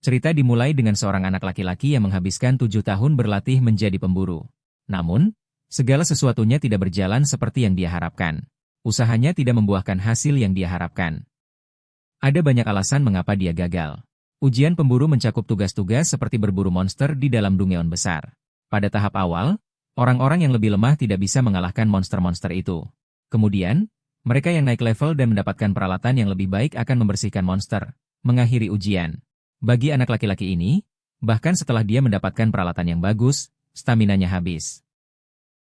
Cerita dimulai dengan seorang anak laki-laki yang menghabiskan 7 tahun berlatih menjadi pemburu. Namun, segala sesuatunya tidak berjalan seperti yang dia harapkan. Usahanya tidak membuahkan hasil yang dia harapkan. Ada banyak alasan mengapa dia gagal. Ujian pemburu mencakup tugas-tugas seperti berburu monster di dalam dungeon besar. Pada tahap awal, orang-orang yang lebih lemah tidak bisa mengalahkan monster-monster itu. Kemudian, mereka yang naik level dan mendapatkan peralatan yang lebih baik akan membersihkan monster, mengakhiri ujian. Bagi anak laki-laki ini, bahkan setelah dia mendapatkan peralatan yang bagus, staminanya habis.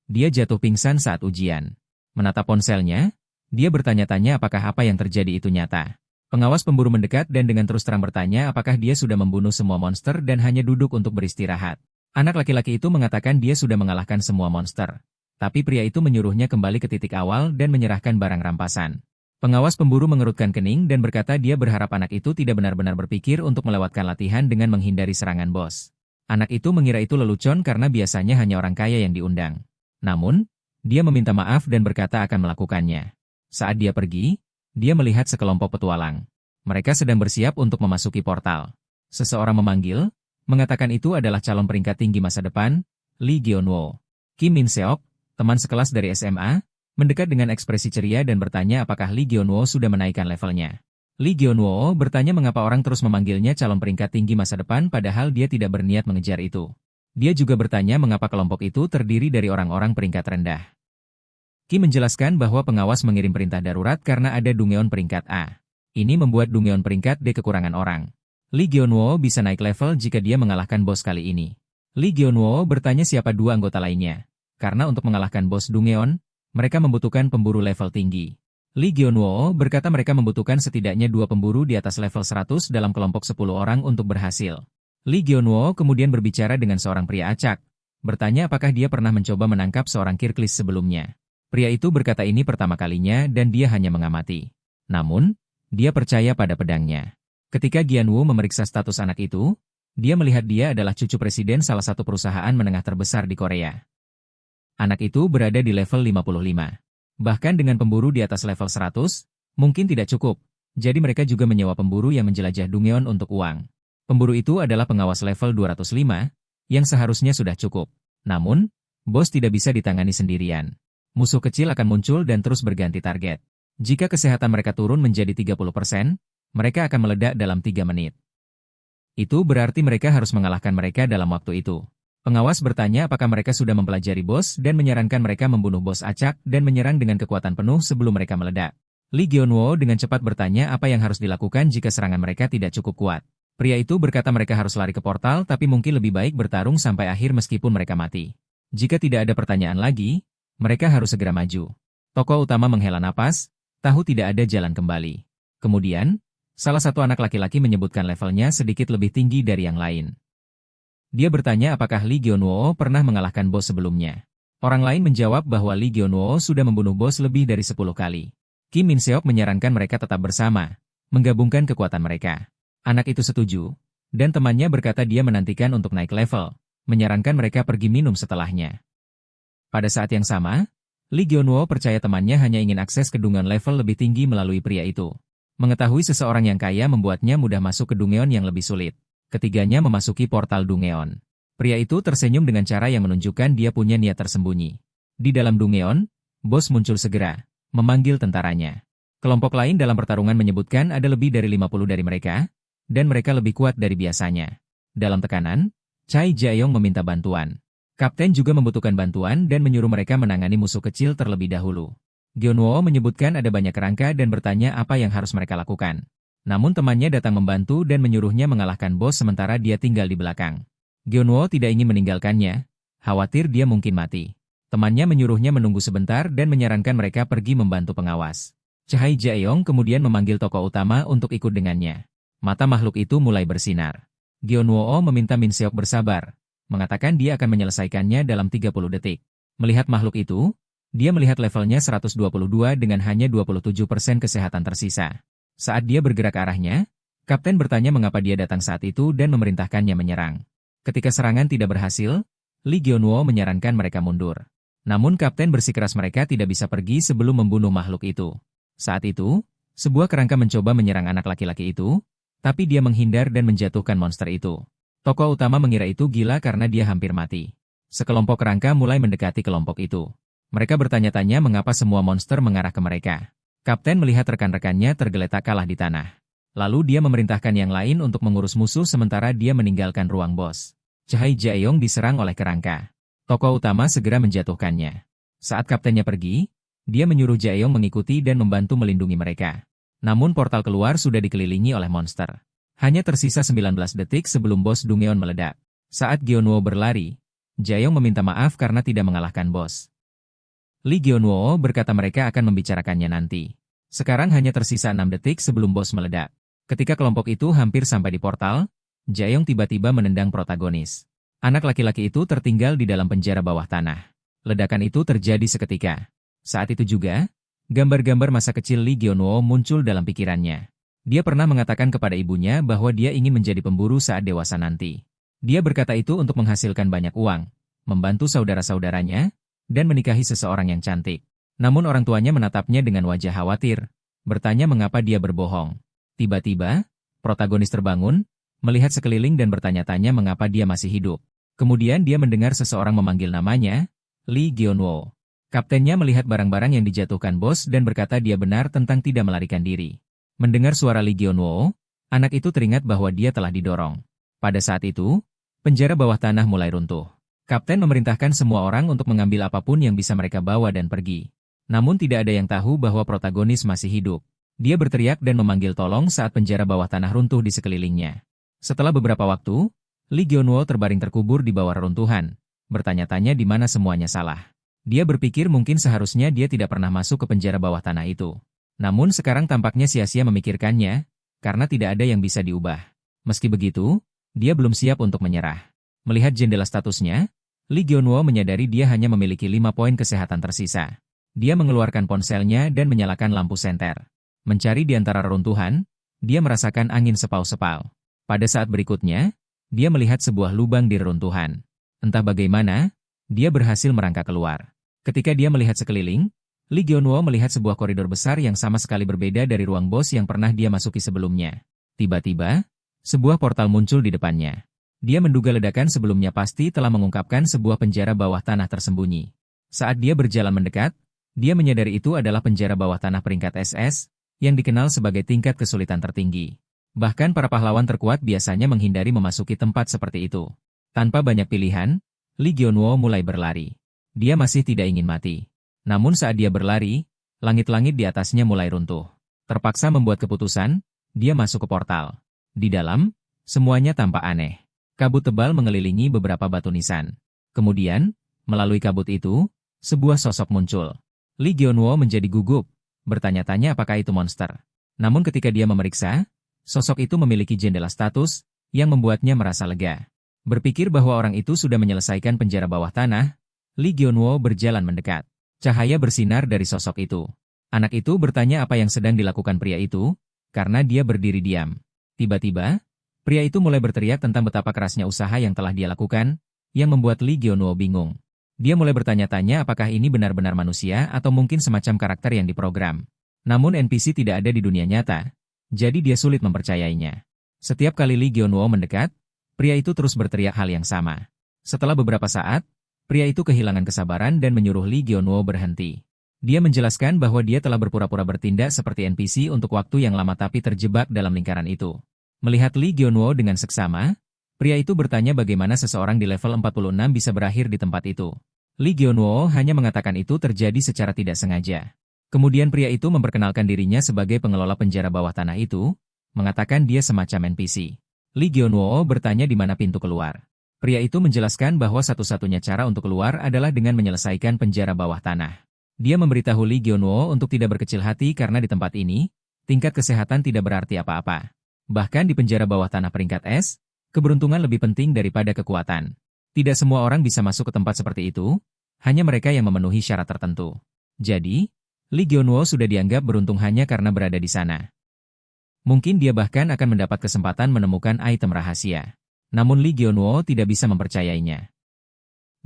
Dia jatuh pingsan saat ujian. Menatap ponselnya, dia bertanya-tanya apakah apa yang terjadi itu nyata. Pengawas pemburu mendekat dan dengan terus terang bertanya apakah dia sudah membunuh semua monster dan hanya duduk untuk beristirahat. Anak laki-laki itu mengatakan dia sudah mengalahkan semua monster. Tapi pria itu menyuruhnya kembali ke titik awal dan menyerahkan barang rampasan. Pengawas pemburu mengerutkan kening dan berkata dia berharap anak itu tidak benar-benar berpikir untuk melewatkan latihan dengan menghindari serangan bos. Anak itu mengira itu lelucon karena biasanya hanya orang kaya yang diundang. Namun, dia meminta maaf dan berkata akan melakukannya. Saat dia pergi, dia melihat sekelompok petualang. Mereka sedang bersiap untuk memasuki portal. Seseorang memanggil, mengatakan itu adalah calon peringkat tinggi masa depan, Lee Gyeonwoo. Kim Min Seok, teman sekelas dari SMA, mendekat dengan ekspresi ceria dan bertanya apakah Lee Gyeonwoo sudah menaikkan levelnya. Lee Gyeonwoo bertanya mengapa orang terus memanggilnya calon peringkat tinggi masa depan padahal dia tidak berniat mengejar itu. Dia juga bertanya mengapa kelompok itu terdiri dari orang-orang peringkat rendah. Kim menjelaskan bahwa pengawas mengirim perintah darurat karena ada dungeon peringkat A. Ini membuat dungeon peringkat D kekurangan orang. Lee Gyeonwoo bisa naik level jika dia mengalahkan bos kali ini. Lee Gyeonwoo bertanya siapa dua anggota lainnya. Karena untuk mengalahkan bos dungeon, mereka membutuhkan pemburu level tinggi. Lee Gyeonwoo berkata mereka membutuhkan setidaknya 2 pemburu di atas level 100 dalam kelompok 10 orang untuk berhasil. Lee Gyeonwoo kemudian berbicara dengan seorang pria acak, bertanya apakah dia pernah mencoba menangkap seorang kirklis sebelumnya. Pria itu berkata ini pertama kalinya dan dia hanya mengamati. Namun, dia percaya pada pedangnya. Ketika Gyeonwoo memeriksa status anak itu, dia melihat dia adalah cucu presiden salah satu perusahaan menengah terbesar di Korea. Anak itu berada di level 55. Bahkan dengan pemburu di atas level 100, mungkin tidak cukup. Jadi mereka juga menyewa pemburu yang menjelajah dungeon untuk uang. Pemburu itu adalah pengawas level 205, yang seharusnya sudah cukup. Namun, bos tidak bisa ditangani sendirian. Musuh kecil akan muncul dan terus berganti target. Jika kesehatan mereka turun menjadi 30%, mereka akan meledak dalam 3 menit. Itu berarti mereka harus mengalahkan mereka dalam waktu itu. Pengawas bertanya apakah mereka sudah mempelajari bos dan menyarankan mereka membunuh bos acak dan menyerang dengan kekuatan penuh sebelum mereka meledak. Lee Gyeonwoo dengan cepat bertanya apa yang harus dilakukan jika serangan mereka tidak cukup kuat. Pria itu berkata mereka harus lari ke portal tapi mungkin lebih baik bertarung sampai akhir meskipun mereka mati. Jika tidak ada pertanyaan lagi, mereka harus segera maju. Tokoh utama menghela napas, tahu tidak ada jalan kembali. Kemudian, salah satu anak laki-laki menyebutkan levelnya sedikit lebih tinggi dari yang lain. Dia bertanya apakah Lee Gyeonwoo pernah mengalahkan bos sebelumnya. Orang lain menjawab bahwa Lee Gyeonwoo sudah membunuh bos lebih dari 10 kali. Kim Min Seok menyarankan mereka tetap bersama, menggabungkan kekuatan mereka. Anak itu setuju, dan temannya berkata dia menantikan untuk naik level, menyarankan mereka pergi minum setelahnya. Pada saat yang sama, Lee Gyeonwoo percaya temannya hanya ingin akses ke dungeon level lebih tinggi melalui pria itu. Mengetahui seseorang yang kaya membuatnya mudah masuk ke dungeon yang lebih sulit. Ketiganya memasuki portal dungeon. Pria itu tersenyum dengan cara yang menunjukkan dia punya niat tersembunyi. Di dalam dungeon, bos muncul segera, memanggil tentaranya. Kelompok lain dalam pertarungan menyebutkan ada lebih dari 50 dari mereka, dan mereka lebih kuat dari biasanya. Dalam tekanan, Chai Jaeyong meminta bantuan. Kapten juga membutuhkan bantuan dan menyuruh mereka menangani musuh kecil terlebih dahulu. Gyeonwoo menyebutkan ada banyak kerangka dan bertanya apa yang harus mereka lakukan. Namun temannya datang membantu dan menyuruhnya mengalahkan bos sementara dia tinggal di belakang. Gyeonwoo tidak ingin meninggalkannya, khawatir dia mungkin mati. Temannya menyuruhnya menunggu sebentar dan menyarankan mereka pergi membantu pengawas. Chai Jaeyong kemudian memanggil tokoh utama untuk ikut dengannya. Mata makhluk itu mulai bersinar. Gyeonwoo meminta Min Seok bersabar, mengatakan dia akan menyelesaikannya dalam 30 detik. Melihat makhluk itu, dia melihat levelnya 122 dengan hanya 27% kesehatan tersisa. Saat dia bergerak ke arahnya, kapten bertanya mengapa dia datang saat itu dan memerintahkannya menyerang. Ketika serangan tidak berhasil, Lee Gyeonwoo menyarankan mereka mundur. Namun kapten bersikeras mereka tidak bisa pergi sebelum membunuh makhluk itu. Saat itu, sebuah kerangka mencoba menyerang anak laki-laki itu, Tapi dia menghindar dan menjatuhkan monster itu. Tokoh utama mengira itu gila karena dia hampir mati. Sekelompok kerangka mulai mendekati kelompok itu. Mereka bertanya-tanya mengapa semua monster mengarah ke mereka. Kapten melihat rekan-rekannya tergeletak kalah di tanah. Lalu dia memerintahkan yang lain untuk mengurus musuh sementara dia meninggalkan ruang bos. Cahai Jaeyong diserang oleh kerangka. Tokoh utama segera menjatuhkannya. Saat kaptennya pergi, dia menyuruh Jaeyong mengikuti dan membantu melindungi mereka. Namun portal keluar sudah dikelilingi oleh monster. Hanya tersisa 19 detik sebelum bos Dungeon meledak. Saat Gyeonwoo berlari, Jaeyong meminta maaf karena tidak mengalahkan bos. Lee Gyeonwoo berkata mereka akan membicarakannya nanti. Sekarang hanya tersisa 6 detik sebelum bos meledak. Ketika kelompok itu hampir sampai di portal, Jaeyong tiba-tiba menendang protagonis. Anak laki-laki itu tertinggal di dalam penjara bawah tanah. Ledakan itu terjadi seketika. Saat itu juga, gambar-gambar masa kecil Lee Gyeonwoo muncul dalam pikirannya. Dia pernah mengatakan kepada ibunya bahwa dia ingin menjadi pemburu saat dewasa nanti. Dia berkata itu untuk menghasilkan banyak uang, membantu saudara-saudaranya, dan menikahi seseorang yang cantik. Namun orang tuanya menatapnya dengan wajah khawatir, bertanya mengapa dia berbohong. Tiba-tiba, protagonis terbangun, melihat sekeliling dan bertanya-tanya mengapa dia masih hidup. Kemudian dia mendengar seseorang memanggil namanya, Lee Gyeonwoo. Kaptennya melihat barang-barang yang dijatuhkan bos dan berkata dia benar tentang tidak melarikan diri. Mendengar suara Lee Gyeonwoo, anak itu teringat bahwa dia telah didorong. Pada saat itu, penjara bawah tanah mulai runtuh. Kapten memerintahkan semua orang untuk mengambil apapun yang bisa mereka bawa dan pergi. Namun tidak ada yang tahu bahwa protagonis masih hidup. Dia berteriak dan memanggil tolong saat penjara bawah tanah runtuh di sekelilingnya. Setelah beberapa waktu, Lee Gyeonwoo terbaring terkubur di bawah reruntuhan, bertanya-tanya di mana semuanya salah. Dia berpikir mungkin seharusnya dia tidak pernah masuk ke penjara bawah tanah itu. Namun sekarang tampaknya sia-sia memikirkannya, karena tidak ada yang bisa diubah. Meski begitu, dia belum siap untuk menyerah. Melihat jendela statusnya, Lee Gyeonwoo menyadari dia hanya memiliki 5 poin kesehatan tersisa. Dia mengeluarkan ponselnya dan menyalakan lampu senter. Mencari di antara reruntuhan, dia merasakan angin sepau-sepau. Pada saat berikutnya, dia melihat sebuah lubang di reruntuhan. Entah bagaimana, dia berhasil merangkak keluar. Ketika dia melihat sekeliling, Lee Gyeonwoo melihat sebuah koridor besar yang sama sekali berbeda dari ruang bos yang pernah dia masuki sebelumnya. Tiba-tiba, sebuah portal muncul di depannya. Dia menduga ledakan sebelumnya pasti telah mengungkapkan sebuah penjara bawah tanah tersembunyi. Saat dia berjalan mendekat, dia menyadari itu adalah penjara bawah tanah peringkat SS, yang dikenal sebagai tingkat kesulitan tertinggi. Bahkan para pahlawan terkuat biasanya menghindari memasuki tempat seperti itu. Tanpa banyak pilihan, Lee Gyeonwoo mulai berlari. Dia masih tidak ingin mati. Namun saat dia berlari, langit-langit di atasnya mulai runtuh. Terpaksa membuat keputusan, dia masuk ke portal. Di dalam, semuanya tampak aneh. Kabut tebal mengelilingi beberapa batu nisan. Kemudian, melalui kabut itu, sebuah sosok muncul. Lee Gyeonwoo menjadi gugup, bertanya-tanya apakah itu monster. Namun ketika dia memeriksa, sosok itu memiliki jendela status, yang membuatnya merasa lega. Berpikir bahwa orang itu sudah menyelesaikan penjara bawah tanah, Lee Gyeonwoo berjalan mendekat. Cahaya bersinar dari sosok itu. Anak itu bertanya apa yang sedang dilakukan pria itu, karena dia berdiri diam. Tiba-tiba, pria itu mulai berteriak tentang betapa kerasnya usaha yang telah dia lakukan, yang membuat Lee Gyeonwoo bingung. Dia mulai bertanya-tanya apakah ini benar-benar manusia atau mungkin semacam karakter yang diprogram. Namun NPC tidak ada di dunia nyata, jadi dia sulit mempercayainya. Setiap kali Lee Gyeonwoo mendekat, pria itu terus berteriak hal yang sama. Setelah beberapa saat, pria itu kehilangan kesabaran dan menyuruh Lee Gyeonwoo berhenti. Dia menjelaskan bahwa dia telah berpura-pura bertindak seperti NPC untuk waktu yang lama tapi terjebak dalam lingkaran itu. Melihat Lee Gyeonwoo dengan seksama, pria itu bertanya bagaimana seseorang di level 46 bisa berakhir di tempat itu. Lee Gyeonwoo hanya mengatakan itu terjadi secara tidak sengaja. Kemudian pria itu memperkenalkan dirinya sebagai pengelola penjara bawah tanah itu, mengatakan dia semacam NPC. Lee Gyeonwoo bertanya di mana pintu keluar. Pria itu menjelaskan bahwa satu-satunya cara untuk keluar adalah dengan menyelesaikan penjara bawah tanah. Dia memberitahu Lee Gyeonwoo untuk tidak berkecil hati karena di tempat ini, tingkat kesehatan tidak berarti apa-apa. Bahkan di penjara bawah tanah peringkat S, keberuntungan lebih penting daripada kekuatan. Tidak semua orang bisa masuk ke tempat seperti itu, hanya mereka yang memenuhi syarat tertentu. Jadi, Lee Gyeonwoo sudah dianggap beruntung hanya karena berada di sana. Mungkin dia bahkan akan mendapat kesempatan menemukan item rahasia. Namun Lee Gyeonwoo tidak bisa mempercayainya.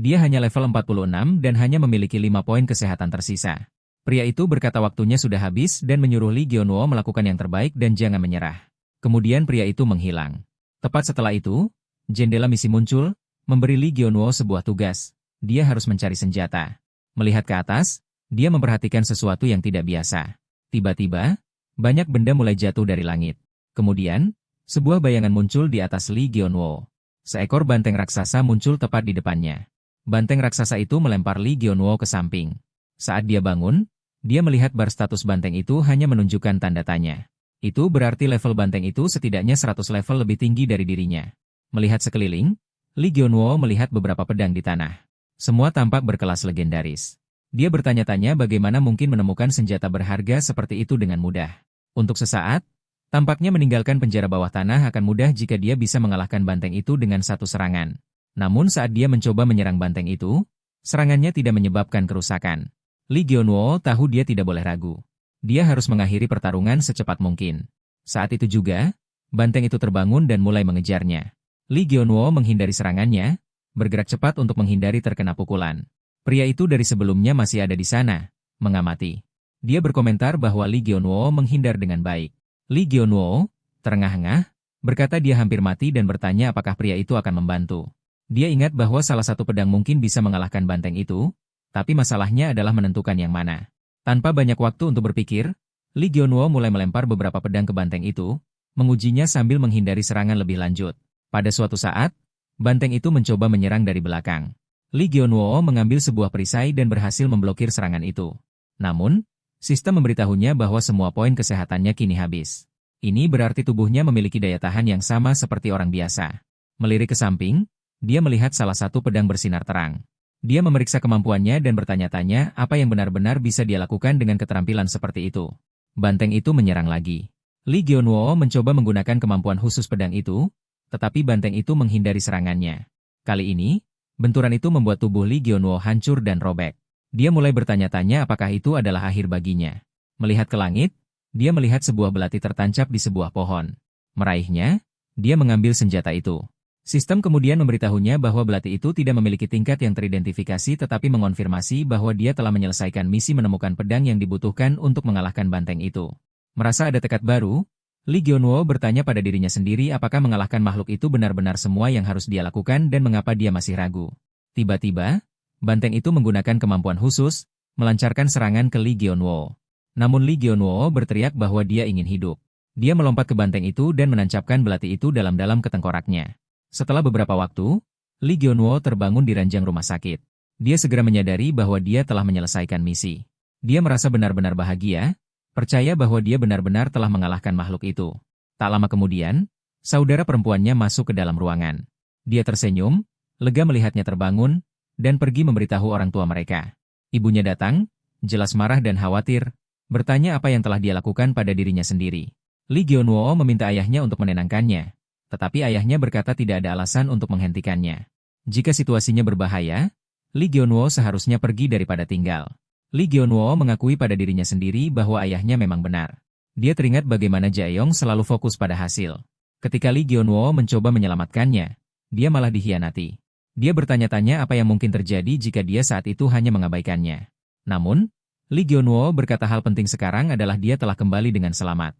Dia hanya level 46 dan hanya memiliki 5 poin kesehatan tersisa. Pria itu berkata waktunya sudah habis dan menyuruh Lee Gyeonwoo melakukan yang terbaik dan jangan menyerah. Kemudian pria itu menghilang. Tepat setelah itu, jendela misi muncul, memberi Lee Gyeonwoo sebuah tugas. Dia harus mencari senjata. Melihat ke atas, dia memperhatikan sesuatu yang tidak biasa. Tiba-tiba, banyak benda mulai jatuh dari langit. Kemudian, sebuah bayangan muncul di atas Lee Gyeonwoo. Seekor banteng raksasa muncul tepat di depannya. Banteng raksasa itu melempar Lee Gyeonwoo ke samping. Saat dia bangun, dia melihat bar status banteng itu hanya menunjukkan tanda tanya. Itu berarti level banteng itu setidaknya 100 level lebih tinggi dari dirinya. Melihat sekeliling, Lee Gyeonwoo melihat beberapa pedang di tanah. Semua tampak berkelas legendaris. Dia bertanya-tanya bagaimana mungkin menemukan senjata berharga seperti itu dengan mudah. Untuk sesaat, tampaknya meninggalkan penjara bawah tanah akan mudah jika dia bisa mengalahkan banteng itu dengan satu serangan. Namun saat dia mencoba menyerang banteng itu, serangannya tidak menyebabkan kerusakan. Lee Gyeonwoo tahu dia tidak boleh ragu. Dia harus mengakhiri pertarungan secepat mungkin. Saat itu juga, banteng itu terbangun dan mulai mengejarnya. Lee Gyeonwoo menghindari serangannya, bergerak cepat untuk menghindari terkena pukulan. Pria itu dari sebelumnya masih ada di sana, mengamati. Dia berkomentar bahwa Lee Gyeonwoo menghindar dengan baik. Lee Gyeonwoo, terengah-engah, berkata dia hampir mati dan bertanya apakah pria itu akan membantu. Dia ingat bahwa salah satu pedang mungkin bisa mengalahkan banteng itu, tapi masalahnya adalah menentukan yang mana. Tanpa banyak waktu untuk berpikir, Lee Gyeonwoo mulai melempar beberapa pedang ke banteng itu, mengujinya sambil menghindari serangan lebih lanjut. Pada suatu saat, banteng itu mencoba menyerang dari belakang. Lee Gyeonwoo mengambil sebuah perisai dan berhasil memblokir serangan itu. Namun, sistem memberitahunya bahwa semua poin kesehatannya kini habis. Ini berarti tubuhnya memiliki daya tahan yang sama seperti orang biasa. Melirik ke samping, dia melihat salah satu pedang bersinar terang. Dia memeriksa kemampuannya dan bertanya-tanya apa yang benar-benar bisa dia lakukan dengan keterampilan seperti itu. Banteng itu menyerang lagi. Lee Gyeonwoo mencoba menggunakan kemampuan khusus pedang itu, tetapi banteng itu menghindari serangannya. Kali ini, benturan itu membuat tubuh Lee Gyeonwoo hancur dan robek. Dia mulai bertanya-tanya apakah itu adalah akhir baginya. Melihat ke langit, dia melihat sebuah belati tertancap di sebuah pohon. Meraihnya, dia mengambil senjata itu. Sistem kemudian memberitahunya bahwa belati itu tidak memiliki tingkat yang teridentifikasi tetapi mengonfirmasi bahwa dia telah menyelesaikan misi menemukan pedang yang dibutuhkan untuk mengalahkan banteng itu. Merasa ada tekad baru, Lee Gyeonwoo bertanya pada dirinya sendiri apakah mengalahkan makhluk itu benar-benar semua yang harus dia lakukan dan mengapa dia masih ragu. Tiba-tiba, banteng itu menggunakan kemampuan khusus, melancarkan serangan ke Lee Gyeonwoo. Namun Lee Gyeonwoo berteriak bahwa dia ingin hidup. Dia melompat ke banteng itu dan menancapkan belati itu dalam-dalam ke tengkoraknya. Setelah beberapa waktu, Lee Gyeonwoo terbangun di ranjang rumah sakit. Dia segera menyadari bahwa dia telah menyelesaikan misi. Dia merasa benar-benar bahagia, percaya bahwa dia benar-benar telah mengalahkan makhluk itu. Tak lama kemudian, saudara perempuannya masuk ke dalam ruangan. Dia tersenyum, lega melihatnya terbangun, dan pergi memberitahu orang tua mereka. Ibunya datang, jelas marah dan khawatir, bertanya apa yang telah dia lakukan pada dirinya sendiri. Lee Gyeonwoo meminta ayahnya untuk menenangkannya. Tetapi ayahnya berkata tidak ada alasan untuk menghentikannya. Jika situasinya berbahaya, Lee Gyeonwoo seharusnya pergi daripada tinggal. Lee Gyeonwoo mengakui pada dirinya sendiri bahwa ayahnya memang benar. Dia teringat bagaimana Jaeyoung selalu fokus pada hasil. Ketika Lee Gyeonwoo mencoba menyelamatkannya, dia malah dikhianati. Dia bertanya-tanya apa yang mungkin terjadi jika dia saat itu hanya mengabaikannya. Namun, Lee Gyeonwoo berkata hal penting sekarang adalah dia telah kembali dengan selamat.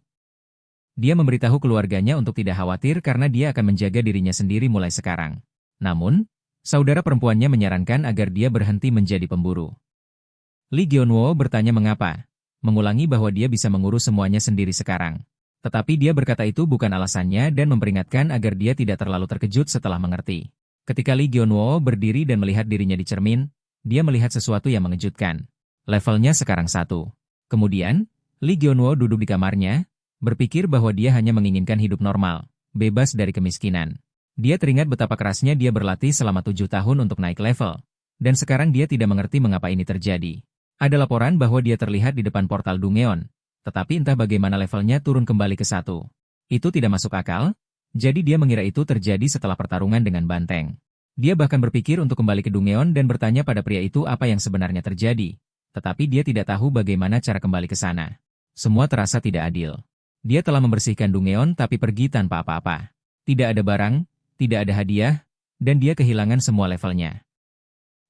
Dia memberitahu keluarganya untuk tidak khawatir karena dia akan menjaga dirinya sendiri mulai sekarang. Namun, saudara perempuannya menyarankan agar dia berhenti menjadi pemburu. Lee Gyeonwoo bertanya mengapa, mengulangi bahwa dia bisa mengurus semuanya sendiri sekarang. Tetapi dia berkata itu bukan alasannya dan memperingatkan agar dia tidak terlalu terkejut setelah mengerti. Ketika Lee Gyeonwoo berdiri dan melihat dirinya di cermin, dia melihat sesuatu yang mengejutkan. Levelnya sekarang 1. Kemudian, Lee Gyeonwoo duduk di kamarnya, berpikir bahwa dia hanya menginginkan hidup normal, bebas dari kemiskinan. Dia teringat betapa kerasnya dia berlatih selama 7 tahun untuk naik level, dan sekarang dia tidak mengerti mengapa ini terjadi. Ada laporan bahwa dia terlihat di depan portal Dungeon, tetapi entah bagaimana levelnya turun kembali ke 1. Itu tidak masuk akal, jadi dia mengira itu terjadi setelah pertarungan dengan banteng. Dia bahkan berpikir untuk kembali ke Dungeon dan bertanya pada pria itu apa yang sebenarnya terjadi, tetapi dia tidak tahu bagaimana cara kembali ke sana. Semua terasa tidak adil. Dia telah membersihkan Dungeon tapi pergi tanpa apa-apa. Tidak ada barang, tidak ada hadiah, dan dia kehilangan semua levelnya.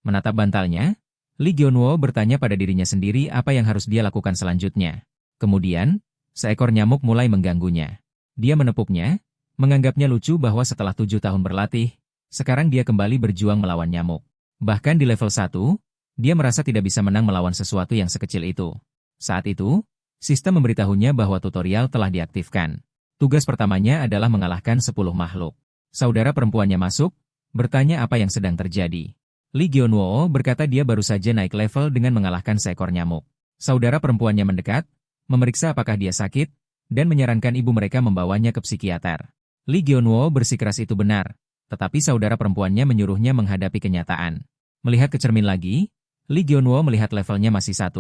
Menatap bantalnya, Lee Gyeonwoo bertanya pada dirinya sendiri apa yang harus dia lakukan selanjutnya. Kemudian, seekor nyamuk mulai mengganggunya. Dia menepuknya, menganggapnya lucu bahwa setelah 7 tahun berlatih, sekarang dia kembali berjuang melawan nyamuk. Bahkan di level 1, dia merasa tidak bisa menang melawan sesuatu yang sekecil itu. Saat itu, sistem memberitahunya bahwa tutorial telah diaktifkan. Tugas pertamanya adalah mengalahkan 10 makhluk. Saudara perempuannya masuk, bertanya apa yang sedang terjadi. Lee Gyeonwoo berkata dia baru saja naik level dengan mengalahkan seekor nyamuk. Saudara perempuannya mendekat, memeriksa apakah dia sakit, dan menyarankan ibu mereka membawanya ke psikiater. Lee Gyeonwoo bersikeras itu benar, tetapi saudara perempuannya menyuruhnya menghadapi kenyataan. Melihat ke cermin lagi, Lee Gyeonwoo melihat levelnya masih 1,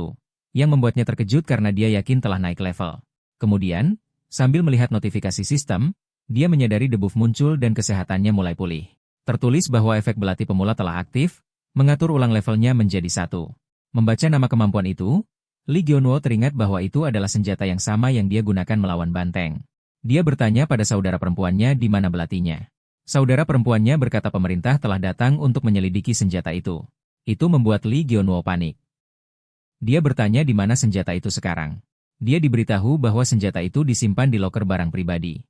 yang membuatnya terkejut karena dia yakin telah naik level. Kemudian, sambil melihat notifikasi sistem, dia menyadari debuff muncul dan kesehatannya mulai pulih. Tertulis bahwa efek belati pemula telah aktif, mengatur ulang levelnya menjadi 1. Membaca nama kemampuan itu, Lee Gyeonwoo teringat bahwa itu adalah senjata yang sama yang dia gunakan melawan banteng. Dia bertanya pada saudara perempuannya di mana belatinya. Saudara perempuannya berkata pemerintah telah datang untuk menyelidiki senjata itu. Itu membuat Lee Gyeonwoo panik. Dia bertanya di mana senjata itu sekarang. Dia diberitahu bahwa senjata itu disimpan di loker barang pribadi.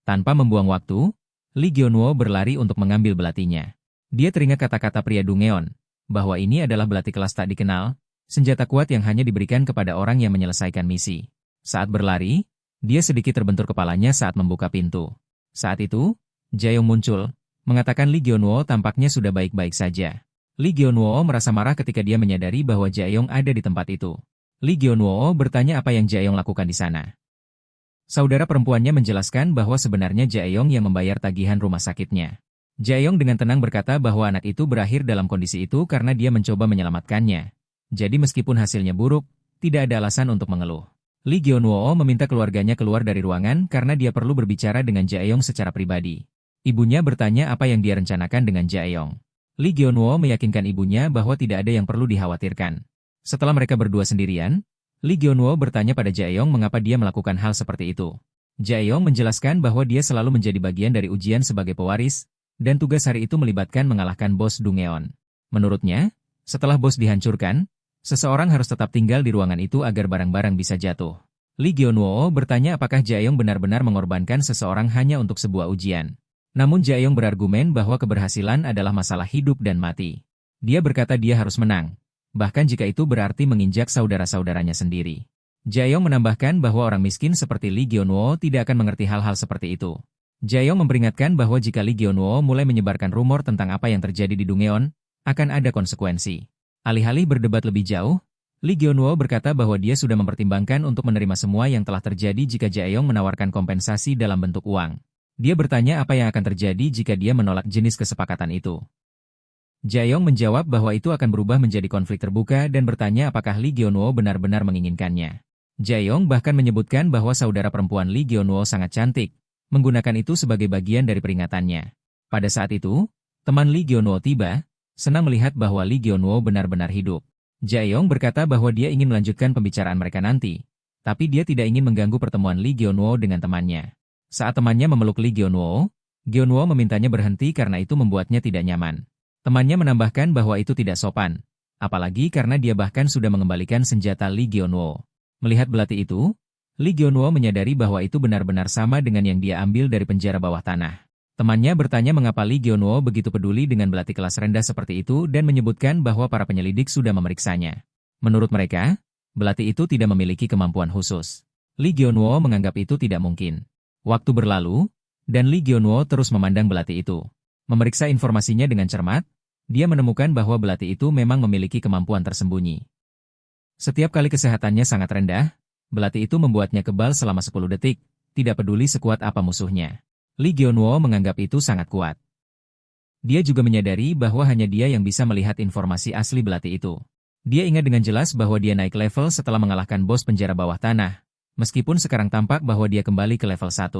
Tanpa membuang waktu, Lee Gyeonwoo berlari untuk mengambil belatinya. Dia teringat kata-kata pria Dungeon, bahwa ini adalah belati kelas tak dikenal, senjata kuat yang hanya diberikan kepada orang yang menyelesaikan misi. Saat berlari, dia sedikit terbentur kepalanya saat membuka pintu. Saat itu, Jaeyoung muncul, mengatakan Lee Gyeonwoo tampaknya sudah baik-baik saja. Lee Gyeonwoo merasa marah ketika dia menyadari bahwa Jaeyoung ada di tempat itu. Lee Gyeonwoo bertanya apa yang Jaeyoung lakukan di sana. Saudara perempuannya menjelaskan bahwa sebenarnya Jaeyoung yang membayar tagihan rumah sakitnya. Jaeyoung dengan tenang berkata bahwa anak itu berakhir dalam kondisi itu karena dia mencoba menyelamatkannya. Jadi meskipun hasilnya buruk, tidak ada alasan untuk mengeluh. Lee Gyeonwoo meminta keluarganya keluar dari ruangan karena dia perlu berbicara dengan Jaeyoung secara pribadi. Ibunya bertanya apa yang dia rencanakan dengan Jaeyoung. Lee Gyeonwoo meyakinkan ibunya bahwa tidak ada yang perlu dikhawatirkan. Setelah mereka berdua sendirian, Lee Gyeonwoo bertanya pada Jaeyoung mengapa dia melakukan hal seperti itu. Jaeyoung menjelaskan bahwa dia selalu menjadi bagian dari ujian sebagai pewaris, dan tugas hari itu melibatkan mengalahkan bos Dungeon. Menurutnya, setelah bos dihancurkan, seseorang harus tetap tinggal di ruangan itu agar barang-barang bisa jatuh. Lee Gyeonwoo bertanya apakah Jaeyoung benar-benar mengorbankan seseorang hanya untuk sebuah ujian. Namun Jaeyoung berargumen bahwa keberhasilan adalah masalah hidup dan mati. Dia berkata dia harus menang, bahkan jika itu berarti menginjak saudara-saudaranya sendiri. Jaeyoung menambahkan bahwa orang miskin seperti Lee Gyeonwoo tidak akan mengerti hal-hal seperti itu. Jaeyoung memperingatkan bahwa jika Lee Gyeonwoo mulai menyebarkan rumor tentang apa yang terjadi di Dungeon, akan ada konsekuensi. Alih-alih berdebat lebih jauh, Lee Gyeonwoo berkata bahwa dia sudah mempertimbangkan untuk menerima semua yang telah terjadi jika Jaeyoung menawarkan kompensasi dalam bentuk uang. Dia bertanya apa yang akan terjadi jika dia menolak jenis kesepakatan itu. Jaeyoung menjawab bahwa itu akan berubah menjadi konflik terbuka dan bertanya apakah Lee Gyeonwoo benar-benar menginginkannya. Jaeyoung bahkan menyebutkan bahwa saudara perempuan Lee Gyeonwoo sangat cantik, menggunakan itu sebagai bagian dari peringatannya. Pada saat itu, teman Lee Gyeonwoo tiba, senang melihat bahwa Lee Gyeonwoo benar-benar hidup. Jaeyoung berkata bahwa dia ingin melanjutkan pembicaraan mereka nanti, tapi dia tidak ingin mengganggu pertemuan Lee Gyeonwoo dengan temannya. Saat temannya memeluk Lee Gyeonwoo, Gyeonwoo memintanya berhenti karena itu membuatnya tidak nyaman. Temannya menambahkan bahwa itu tidak sopan, apalagi karena dia bahkan sudah mengembalikan senjata Lee Gyeonwoo. Melihat belati itu, Lee Gyeonwoo menyadari bahwa itu benar-benar sama dengan yang dia ambil dari penjara bawah tanah. Temannya bertanya mengapa Lee Gyeonwoo begitu peduli dengan belati kelas rendah seperti itu dan menyebutkan bahwa para penyelidik sudah memeriksanya. Menurut mereka, belati itu tidak memiliki kemampuan khusus. Lee Gyeonwoo menganggap itu tidak mungkin. Waktu berlalu, dan Lee Gyeonwoo terus memandang belati itu. Memeriksa informasinya dengan cermat, dia menemukan bahwa belati itu memang memiliki kemampuan tersembunyi. Setiap kali kesehatannya sangat rendah, belati itu membuatnya kebal selama 10 detik, tidak peduli sekuat apa musuhnya. Lee Gyeonwoo menganggap itu sangat kuat. Dia juga menyadari bahwa hanya dia yang bisa melihat informasi asli belati itu. Dia ingat dengan jelas bahwa dia naik level setelah mengalahkan bos penjara bawah tanah, meskipun sekarang tampak bahwa dia kembali ke level 1.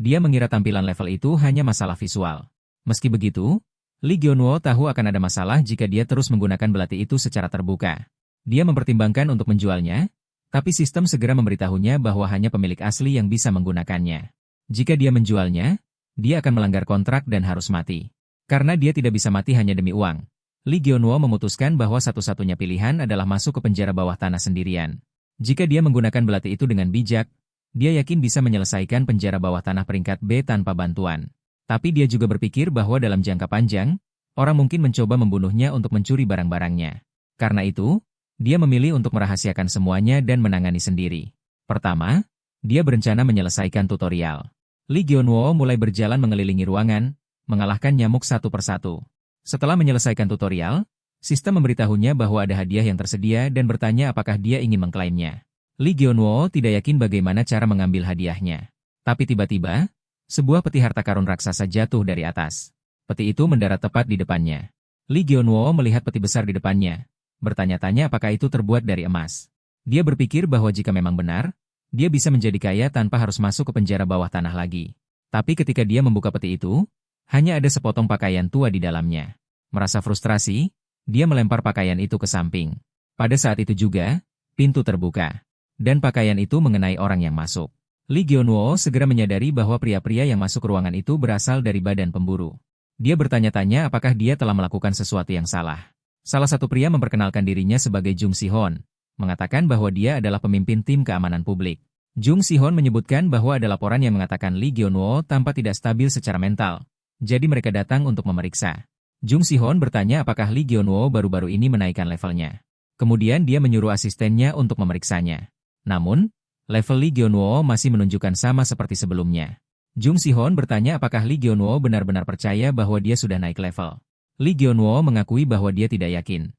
Dia mengira tampilan level itu hanya masalah visual. Meski begitu, Lee Gyeonwoo tahu akan ada masalah jika dia terus menggunakan belati itu secara terbuka. Dia mempertimbangkan untuk menjualnya, tapi sistem segera memberitahunya bahwa hanya pemilik asli yang bisa menggunakannya. Jika dia menjualnya, dia akan melanggar kontrak dan harus mati. Karena dia tidak bisa mati hanya demi uang, Lee Gyeonwoo memutuskan bahwa satu-satunya pilihan adalah masuk ke penjara bawah tanah sendirian. Jika dia menggunakan belati itu dengan bijak, Dia yakin bisa menyelesaikan penjara bawah tanah peringkat B tanpa bantuan. Tapi dia juga berpikir bahwa dalam jangka panjang, orang mungkin mencoba membunuhnya untuk mencuri barang-barangnya. Karena itu, dia memilih untuk merahasiakan semuanya dan menangani sendiri. Pertama, dia berencana menyelesaikan tutorial. Lee Gyeonwoo mulai berjalan mengelilingi ruangan, mengalahkan nyamuk satu persatu. Setelah menyelesaikan tutorial, sistem memberitahunya bahwa ada hadiah yang tersedia dan bertanya apakah dia ingin mengklaimnya. Lee Gyeonwoo tidak yakin bagaimana cara mengambil hadiahnya. Tapi tiba-tiba, sebuah peti harta karun raksasa jatuh dari atas. Peti itu mendarat tepat di depannya. Lee Gyeonwoo melihat peti besar di depannya, bertanya-tanya apakah itu terbuat dari emas. Dia berpikir bahwa jika memang benar, dia bisa menjadi kaya tanpa harus masuk ke penjara bawah tanah lagi. Tapi ketika dia membuka peti itu, hanya ada sepotong pakaian tua di dalamnya. Merasa frustrasi, dia melempar pakaian itu ke samping. Pada saat itu juga, pintu terbuka. Dan pakaian itu mengenai orang yang masuk. Lee Gyeonwoo segera menyadari bahwa pria-pria yang masuk ruangan itu berasal dari badan pemburu. Dia bertanya-tanya apakah dia telah melakukan sesuatu yang salah. Salah satu pria memperkenalkan dirinya sebagai Jung Si-hon, mengatakan bahwa dia adalah pemimpin tim keamanan publik. Jung Si-hon menyebutkan bahwa ada laporan yang mengatakan Lee Gyeonwoo tampak tidak stabil secara mental. Jadi mereka datang untuk memeriksa. Jung Si-hon bertanya apakah Lee Gyeonwoo baru-baru ini menaikkan levelnya. Kemudian dia menyuruh asistennya untuk memeriksanya. Namun, level Lee Gyeonwoo masih menunjukkan sama seperti sebelumnya. Jung Si-hon bertanya apakah Lee Gyeonwoo benar-benar percaya bahwa dia sudah naik level. Lee Gyeonwoo mengakui bahwa dia tidak yakin.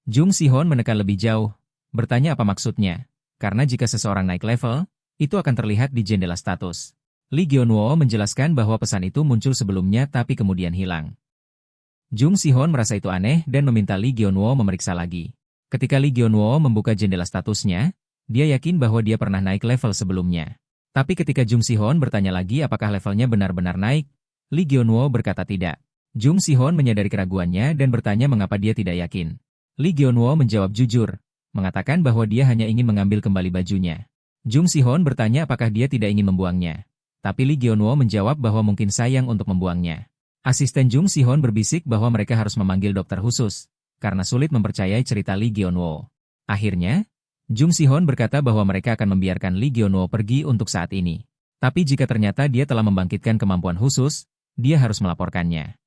Jung Si-hon menekan lebih jauh, bertanya apa maksudnya, karena jika seseorang naik level, itu akan terlihat di jendela status. Lee Gyeonwoo menjelaskan bahwa pesan itu muncul sebelumnya tapi kemudian hilang. Jung Si-hon merasa itu aneh dan meminta Lee Gyeonwoo memeriksa lagi. Ketika Lee Gyeonwoo membuka jendela statusnya, dia yakin bahwa dia pernah naik level sebelumnya. Tapi ketika Jung Si-hon bertanya lagi apakah levelnya benar-benar naik, Lee Gyeonwoo berkata tidak. Jung Si-hon menyadari keraguannya dan bertanya mengapa dia tidak yakin. Lee Gyeonwoo menjawab jujur, mengatakan bahwa dia hanya ingin mengambil kembali bajunya. Jung Si-hon bertanya apakah dia tidak ingin membuangnya. Tapi Lee Gyeonwoo menjawab bahwa mungkin sayang untuk membuangnya. Asisten Jung Si-hon berbisik bahwa mereka harus memanggil dokter khusus, karena sulit mempercayai cerita Lee Gyeonwoo. Akhirnya, Jung Si-hon berkata bahwa mereka akan membiarkan Lee Gyeonwoo pergi untuk saat ini. Tapi jika ternyata dia telah membangkitkan kemampuan khusus, dia harus melaporkannya.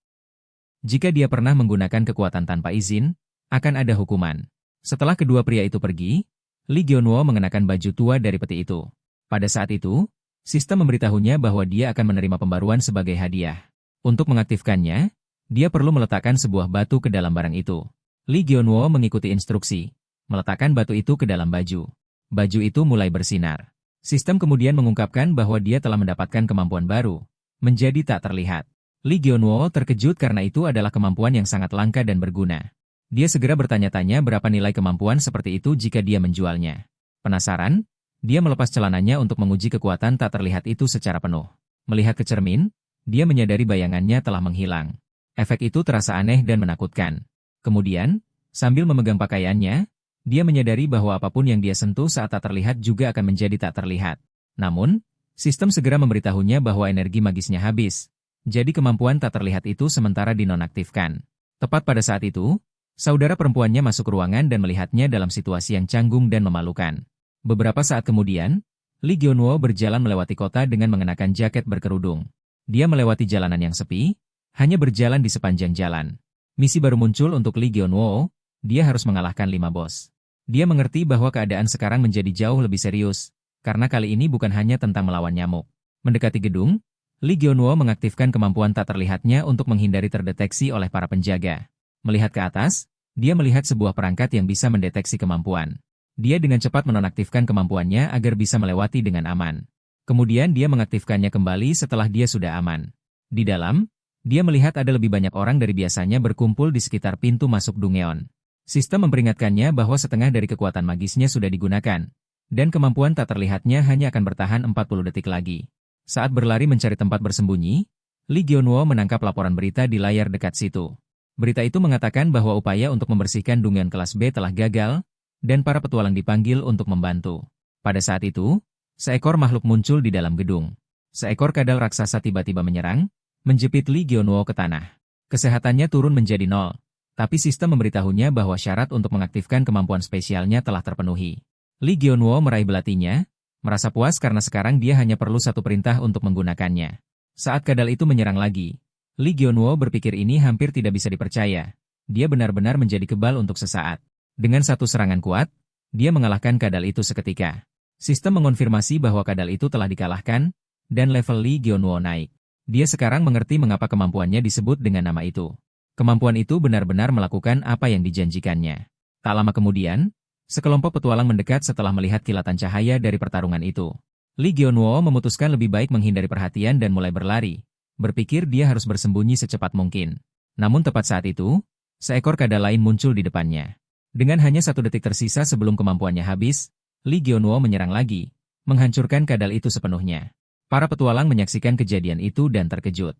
Jika dia pernah menggunakan kekuatan tanpa izin, akan ada hukuman. Setelah kedua pria itu pergi, Lee Gyeonwoo mengenakan baju tua dari peti itu. Pada saat itu, sistem memberitahunya bahwa dia akan menerima pembaruan sebagai hadiah. Untuk mengaktifkannya, dia perlu meletakkan sebuah batu ke dalam barang itu. Lee Gyeonwoo mengikuti instruksi, meletakkan batu itu ke dalam baju. Baju itu mulai bersinar. Sistem kemudian mengungkapkan bahwa dia telah mendapatkan kemampuan baru, menjadi tak terlihat. Lee Gyeonwoo terkejut karena itu adalah kemampuan yang sangat langka dan berguna. Dia segera bertanya-tanya berapa nilai kemampuan seperti itu jika dia menjualnya. Penasaran, dia melepas celananya untuk menguji kekuatan tak terlihat itu secara penuh. Melihat ke cermin, dia menyadari bayangannya telah menghilang. Efek itu terasa aneh dan menakutkan. Kemudian, sambil memegang pakaiannya, dia menyadari bahwa apapun yang dia sentuh saat tak terlihat juga akan menjadi tak terlihat. Namun, sistem segera memberitahunya bahwa energi magisnya habis. Jadi kemampuan tak terlihat itu sementara dinonaktifkan. Tepat pada saat itu, saudara perempuannya masuk ruangan dan melihatnya dalam situasi yang canggung dan memalukan. Beberapa saat kemudian, Lee Gyeonwoo berjalan melewati kota dengan mengenakan jaket berkerudung. Dia melewati jalanan yang sepi, hanya berjalan di sepanjang jalan. Misi baru muncul untuk Lee Gyeonwoo, dia harus mengalahkan 5 bos. Dia mengerti bahwa keadaan sekarang menjadi jauh lebih serius, karena kali ini bukan hanya tentang melawan nyamuk. Mendekati gedung, Lee Gyeonwoo mengaktifkan kemampuan tak terlihatnya untuk menghindari terdeteksi oleh para penjaga. Melihat ke atas, dia melihat sebuah perangkat yang bisa mendeteksi kemampuan. Dia dengan cepat menonaktifkan kemampuannya agar bisa melewati dengan aman. Kemudian dia mengaktifkannya kembali setelah dia sudah aman. Di dalam, dia melihat ada lebih banyak orang dari biasanya berkumpul di sekitar pintu masuk Dungeon. Sistem memperingatkannya bahwa setengah dari kekuatan magisnya sudah digunakan, dan kemampuan tak terlihatnya hanya akan bertahan 40 detik lagi. Saat berlari mencari tempat bersembunyi, Lee Gyeonwoo menangkap laporan berita di layar dekat situ. Berita itu mengatakan bahwa upaya untuk membersihkan Dungeon kelas B telah gagal, dan para petualang dipanggil untuk membantu. Pada saat itu, seekor makhluk muncul di dalam gedung. Seekor kadal raksasa tiba-tiba menyerang, menjepit Lee Gyeonwoo ke tanah. Kesehatannya turun menjadi 0, tapi sistem memberitahunya bahwa syarat untuk mengaktifkan kemampuan spesialnya telah terpenuhi. Lee Gyeonwoo meraih belatinya, Merasa puas karena sekarang dia hanya perlu satu perintah untuk menggunakannya. Saat kadal itu menyerang lagi, Li Gionwo berpikir ini hampir tidak bisa dipercaya. Dia benar-benar menjadi kebal untuk sesaat. Dengan satu serangan kuat, dia mengalahkan kadal itu seketika. Sistem mengonfirmasi bahwa kadal itu telah dikalahkan, dan level Li Gionwo naik. Dia sekarang mengerti mengapa kemampuannya disebut dengan nama itu. Kemampuan itu benar-benar melakukan apa yang dijanjikannya. Tak lama kemudian, sekelompok petualang mendekat setelah melihat kilatan cahaya dari pertarungan itu. Li Gionwo memutuskan lebih baik menghindari perhatian dan mulai berlari. Berpikir dia harus bersembunyi secepat mungkin. Namun tepat saat itu, seekor kadal lain muncul di depannya. Dengan hanya 1 detik tersisa sebelum kemampuannya habis, Li Gionwo menyerang lagi, menghancurkan kadal itu sepenuhnya. Para petualang menyaksikan kejadian itu dan terkejut.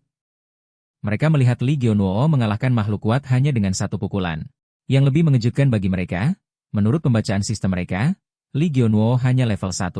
Mereka melihat Li Gionwo mengalahkan makhluk kuat hanya dengan 1 pukulan. Yang lebih mengejutkan bagi mereka, menurut pembacaan sistem mereka, Li Gionwo hanya level 1.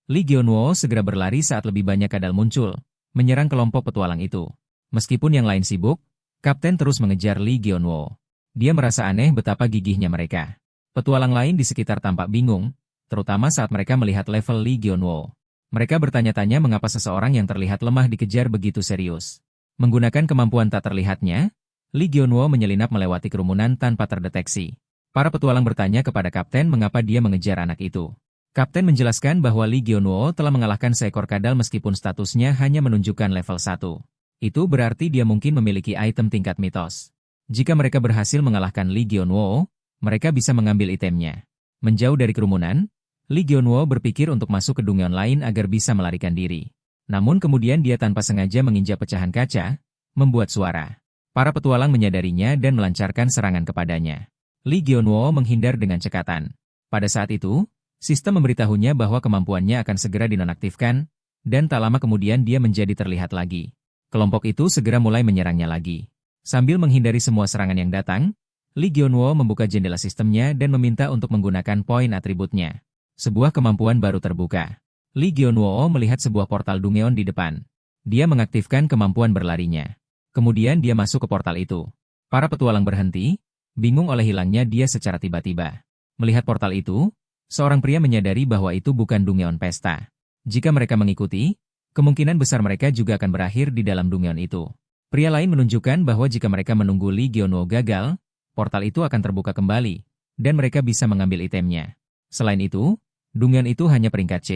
Li Gionwo segera berlari saat lebih banyak kadal muncul, menyerang kelompok petualang itu. Meskipun yang lain sibuk, Kapten terus mengejar Li Gionwo. Dia merasa aneh betapa gigihnya mereka. Petualang lain di sekitar tampak bingung, terutama saat mereka melihat level Li Gionwo. Mereka bertanya-tanya mengapa seseorang yang terlihat lemah dikejar begitu serius. Menggunakan kemampuan tak terlihatnya, Li Gionwo menyelinap melewati kerumunan tanpa terdeteksi. Para petualang bertanya kepada Kapten mengapa dia mengejar anak itu. Kapten menjelaskan bahwa Li Gionwo telah mengalahkan seekor kadal meskipun statusnya hanya menunjukkan level 1. Itu berarti dia mungkin memiliki item tingkat mitos. Jika mereka berhasil mengalahkan Li Gionwo, mereka bisa mengambil itemnya. Menjauh dari kerumunan, Li Gionwo berpikir untuk masuk ke dungeon lain agar bisa melarikan diri. Namun kemudian dia tanpa sengaja menginjak pecahan kaca, membuat suara. Para petualang menyadarinya dan melancarkan serangan kepadanya. Li Gionwo menghindar dengan cekatan. Pada saat itu, sistem memberitahunya bahwa kemampuannya akan segera dinonaktifkan, dan tak lama kemudian dia menjadi terlihat lagi. Kelompok itu segera mulai menyerangnya lagi. Sambil menghindari semua serangan yang datang, Li Gionwo membuka jendela sistemnya dan meminta untuk menggunakan poin atributnya. Sebuah kemampuan baru terbuka. Li Gionwo melihat sebuah portal dungeon di depan. Dia mengaktifkan kemampuan berlarinya. Kemudian dia masuk ke portal itu. Para petualang berhenti, bingung oleh hilangnya dia secara tiba-tiba. Melihat portal itu, seorang pria menyadari bahwa itu bukan dungeon pesta. Jika mereka mengikuti, kemungkinan besar mereka juga akan berakhir di dalam dungeon itu. Pria lain menunjukkan bahwa jika mereka menunggu Li Gionwo gagal, portal itu akan terbuka kembali, dan mereka bisa mengambil itemnya. Selain itu, dungeon itu hanya peringkat C,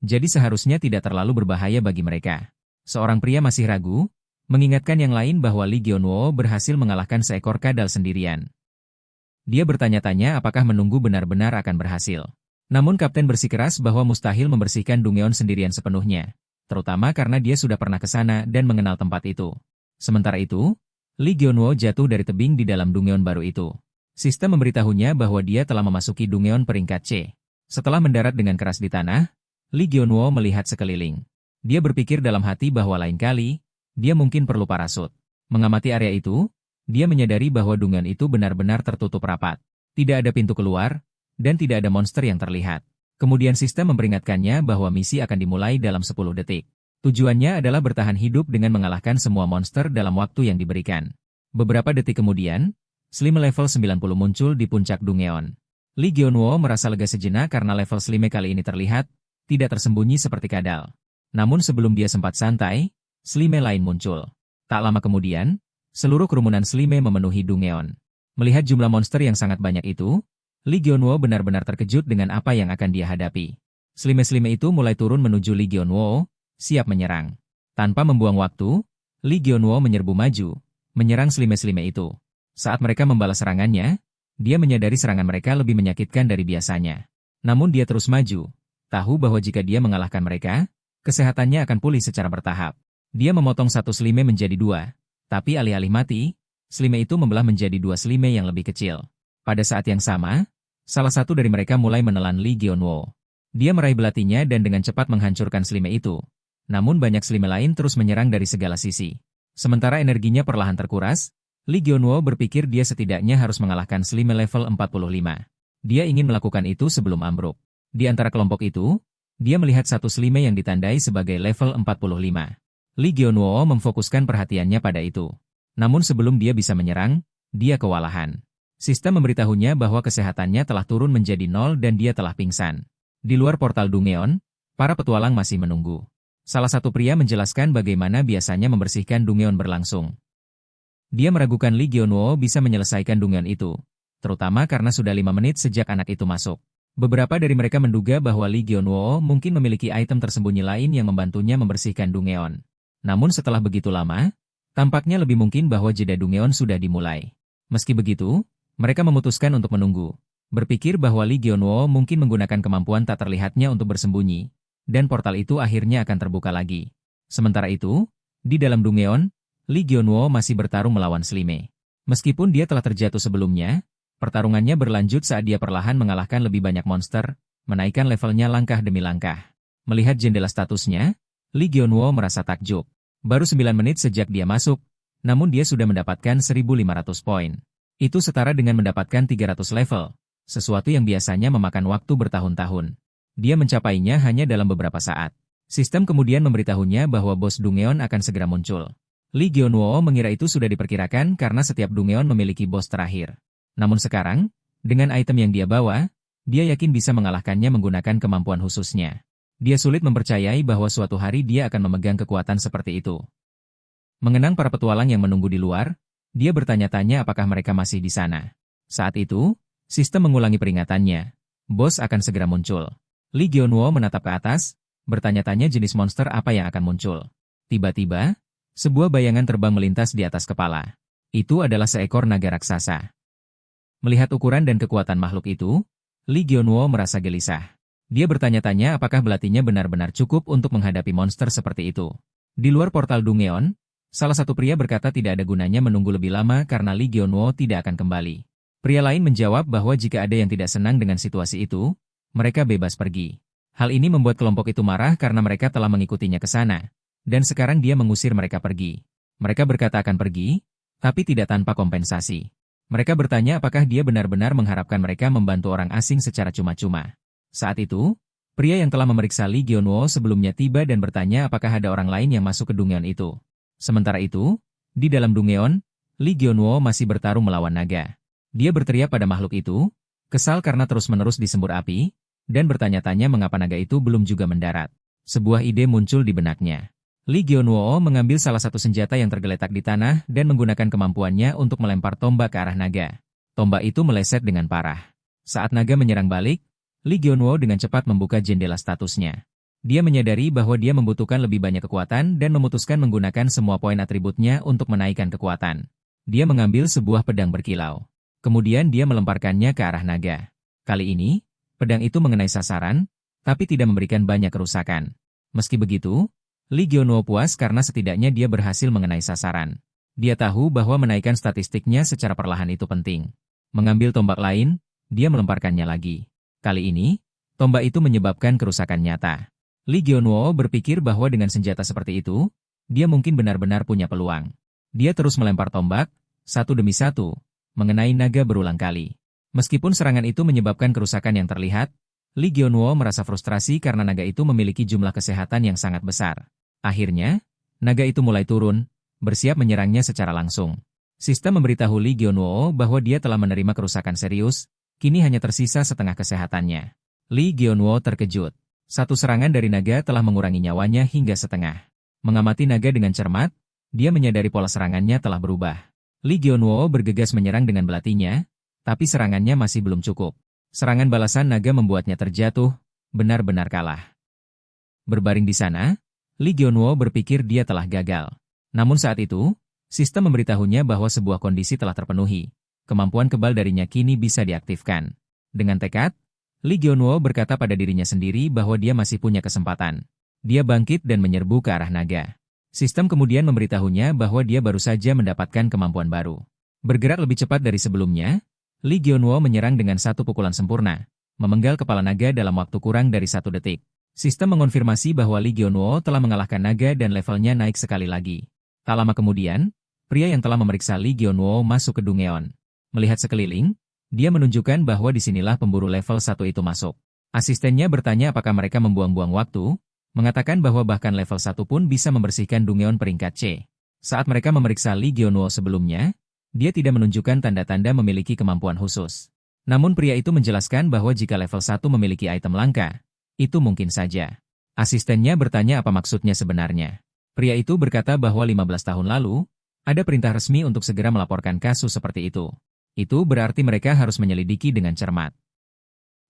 jadi seharusnya tidak terlalu berbahaya bagi mereka. Seorang pria masih ragu, mengingatkan yang lain bahwa Li Gionwo berhasil mengalahkan seekor kadal sendirian. Dia bertanya-tanya apakah menunggu benar-benar akan berhasil. Namun Kapten bersikeras bahwa mustahil membersihkan dungeon sendirian sepenuhnya, terutama karena dia sudah pernah ke sana dan mengenal tempat itu. Sementara itu, Li Gionwo jatuh dari tebing di dalam dungeon baru itu. Sistem memberitahunya bahwa dia telah memasuki dungeon peringkat C. Setelah mendarat dengan keras di tanah, Li Gionwo melihat sekeliling. Dia berpikir dalam hati bahwa lain kali, dia mungkin perlu parasut. Mengamati area itu, dia menyadari bahwa dungeon itu benar-benar tertutup rapat. Tidak ada pintu keluar, dan tidak ada monster yang terlihat. Kemudian sistem memperingatkannya bahwa misi akan dimulai dalam 10 detik. Tujuannya adalah bertahan hidup dengan mengalahkan semua monster dalam waktu yang diberikan. Beberapa detik kemudian, Slime level 90 muncul di puncak dungeon. Li Gionwo merasa lega sejenak karena level Slime kali ini terlihat tidak tersembunyi seperti kadal. Namun sebelum dia sempat santai, Slime lain muncul. Tak lama kemudian, seluruh kerumunan Slime memenuhi dungeon. Melihat jumlah monster yang sangat banyak itu, Li Gionwo benar-benar terkejut dengan apa yang akan dia hadapi. Slime-slime itu mulai turun menuju Li Gionwo, siap menyerang. Tanpa membuang waktu, Li Gionwo menyerbu maju, menyerang slime-slime itu. Saat mereka membalas serangannya, dia menyadari serangan mereka lebih menyakitkan dari biasanya. Namun dia terus maju, tahu bahwa jika dia mengalahkan mereka, kesehatannya akan pulih secara bertahap. Dia memotong satu slime menjadi 2, tapi alih-alih mati, slime itu membelah menjadi 2 slime yang lebih kecil. Pada saat yang sama, salah satu dari mereka mulai menelan Li Gionwo. Dia meraih belatinya dan dengan cepat menghancurkan slime itu. Namun banyak slime lain terus menyerang dari segala sisi. Sementara energinya perlahan terkuras, Li Gionwo berpikir dia setidaknya harus mengalahkan slime level 45. Dia ingin melakukan itu sebelum ambruk. Di antara kelompok itu, dia melihat satu slime yang ditandai sebagai level 45. Li Gionwo memfokuskan perhatiannya pada itu. Namun sebelum dia bisa menyerang, dia kewalahan. Sistem memberitahunya bahwa kesehatannya telah turun menjadi 0 dan dia telah pingsan. Di luar portal dungeon, Para petualang masih menunggu. Salah satu pria menjelaskan bagaimana biasanya membersihkan Dungeon berlangsung. Dia meragukan Lee Gyeonwoo bisa menyelesaikan Dungeon itu, terutama karena sudah 5 menit sejak anak itu masuk. Beberapa dari mereka menduga bahwa Lee Gyeonwoo mungkin memiliki item tersembunyi lain yang membantunya membersihkan Dungeon. Namun setelah begitu lama, tampaknya lebih mungkin bahwa jeda Dungeon sudah dimulai. Meski begitu, mereka memutuskan untuk menunggu. Berpikir bahwa Lee Gyeonwoo mungkin menggunakan kemampuan tak terlihatnya untuk bersembunyi, dan portal itu akhirnya akan terbuka lagi. Sementara itu, di dalam Dungeon, Lee Gyeonwoo masih bertarung melawan Slime. Meskipun dia telah terjatuh sebelumnya, pertarungannya berlanjut saat dia perlahan mengalahkan lebih banyak monster, menaikkan levelnya langkah demi langkah. Melihat jendela statusnya, Lee Gyeonwoo merasa takjub. Baru 9 menit sejak dia masuk, namun dia sudah mendapatkan 1.500 poin. Itu setara dengan mendapatkan 300 level, sesuatu yang biasanya memakan waktu bertahun-tahun. Dia mencapainya hanya dalam beberapa saat. Sistem kemudian memberitahunya bahwa bos Dungeon akan segera muncul. Lee Gyeonwoo mengira itu sudah diperkirakan karena setiap Dungeon memiliki bos terakhir. Namun sekarang, dengan item yang dia bawa, dia yakin bisa mengalahkannya menggunakan kemampuan khususnya. Dia sulit mempercayai bahwa suatu hari dia akan memegang kekuatan seperti itu. Mengenang para petualang yang menunggu di luar, dia bertanya-tanya apakah mereka masih di sana. Saat itu, sistem mengulangi peringatannya. Bos akan segera muncul. Lee Gyeonwoo menatap ke atas, bertanya-tanya jenis monster apa yang akan muncul. Tiba-tiba, sebuah bayangan terbang melintas di atas kepala. Itu adalah seekor naga raksasa. Melihat ukuran dan kekuatan makhluk itu, Lee Gyeonwoo merasa gelisah. Dia bertanya-tanya apakah belatinya benar-benar cukup untuk menghadapi monster seperti itu. Di luar portal Dungeon, salah satu pria berkata tidak ada gunanya menunggu lebih lama karena Lee Gyeonwoo tidak akan kembali. Pria lain menjawab bahwa jika ada yang tidak senang dengan situasi itu, mereka bebas pergi. Hal ini membuat kelompok itu marah karena mereka telah mengikutinya ke sana, dan sekarang dia mengusir mereka pergi. Mereka berkata akan pergi, tapi tidak tanpa kompensasi. Mereka bertanya apakah dia benar-benar mengharapkan mereka membantu orang asing secara cuma-cuma. Saat itu, pria yang telah memeriksa Lee Gyeonwoo sebelumnya tiba dan bertanya apakah ada orang lain yang masuk ke Dungeon itu. Sementara itu, di dalam Dungeon, Lee Gyeonwoo masih bertarung melawan naga. Dia berteriak pada makhluk itu, kesal karena terus-menerus disembur api, dan bertanya-tanya mengapa naga itu belum juga mendarat. Sebuah ide muncul di benaknya. Lee Gyeonwoo mengambil salah satu senjata yang tergeletak di tanah dan menggunakan kemampuannya untuk melempar tombak ke arah naga. Tombak itu meleset dengan parah. Saat naga menyerang balik, Lee Gyeonwoo dengan cepat membuka jendela statusnya. Dia menyadari bahwa dia membutuhkan lebih banyak kekuatan dan memutuskan menggunakan semua poin atributnya untuk menaikkan kekuatan. Dia mengambil sebuah pedang berkilau. Kemudian dia melemparkannya ke arah naga. Kali ini, pedang itu mengenai sasaran, tapi tidak memberikan banyak kerusakan. Meski begitu, Lee Gyeonwoo puas karena setidaknya dia berhasil mengenai sasaran. Dia tahu bahwa menaikkan statistiknya secara perlahan itu penting. Mengambil tombak lain, dia melemparkannya lagi. Kali ini, tombak itu menyebabkan kerusakan nyata. Lee Gyeonwoo berpikir bahwa dengan senjata seperti itu, dia mungkin benar-benar punya peluang. Dia terus melempar tombak, satu demi satu, mengenai naga berulang kali. Meskipun serangan itu menyebabkan kerusakan yang terlihat, Lee Gyeonwoo merasa frustrasi karena naga itu memiliki jumlah kesehatan yang sangat besar. Akhirnya, naga itu mulai turun, bersiap menyerangnya secara langsung. Sistem memberitahu Lee Gyeonwoo bahwa dia telah menerima kerusakan serius, kini hanya tersisa setengah kesehatannya. Lee Gyeonwoo terkejut. Satu serangan dari naga telah mengurangi nyawanya hingga setengah. Mengamati naga dengan cermat, dia menyadari pola serangannya telah berubah. Lee Gyeonwoo bergegas menyerang dengan belatinya, tapi serangannya masih belum cukup. Serangan balasan naga membuatnya terjatuh, benar-benar kalah. Berbaring di sana, Lee Gyeonwoo berpikir dia telah gagal. Namun saat itu, sistem memberitahunya bahwa sebuah kondisi telah terpenuhi. Kemampuan kebal darinya kini bisa diaktifkan. Dengan tekad, Lee Gyeonwoo berkata pada dirinya sendiri bahwa dia masih punya kesempatan. Dia bangkit dan menyerbu ke arah naga. Sistem kemudian memberitahunya bahwa dia baru saja mendapatkan kemampuan baru. Bergerak lebih cepat dari sebelumnya, Lee Gyeonwoo menyerang dengan satu pukulan sempurna, memenggal kepala naga dalam waktu kurang dari 1 detik. Sistem mengonfirmasi bahwa Lee Gyeonwoo telah mengalahkan naga dan levelnya naik sekali lagi. Tak lama kemudian, pria yang telah memeriksa Lee Gyeonwoo masuk ke Dungeon. Melihat sekeliling, dia menunjukkan bahwa disinilah pemburu level 1 itu masuk. Asistennya bertanya apakah mereka membuang-buang waktu, mengatakan bahwa bahkan level 1 pun bisa membersihkan Dungeon peringkat C. Saat mereka memeriksa Lee Gyeonwoo sebelumnya, dia tidak menunjukkan tanda-tanda memiliki kemampuan khusus. Namun pria itu menjelaskan bahwa jika level 1 memiliki item langka, itu mungkin saja. Asistennya bertanya apa maksudnya sebenarnya. Pria itu berkata bahwa 15 tahun lalu, ada perintah resmi untuk segera melaporkan kasus seperti itu. Itu berarti mereka harus menyelidiki dengan cermat.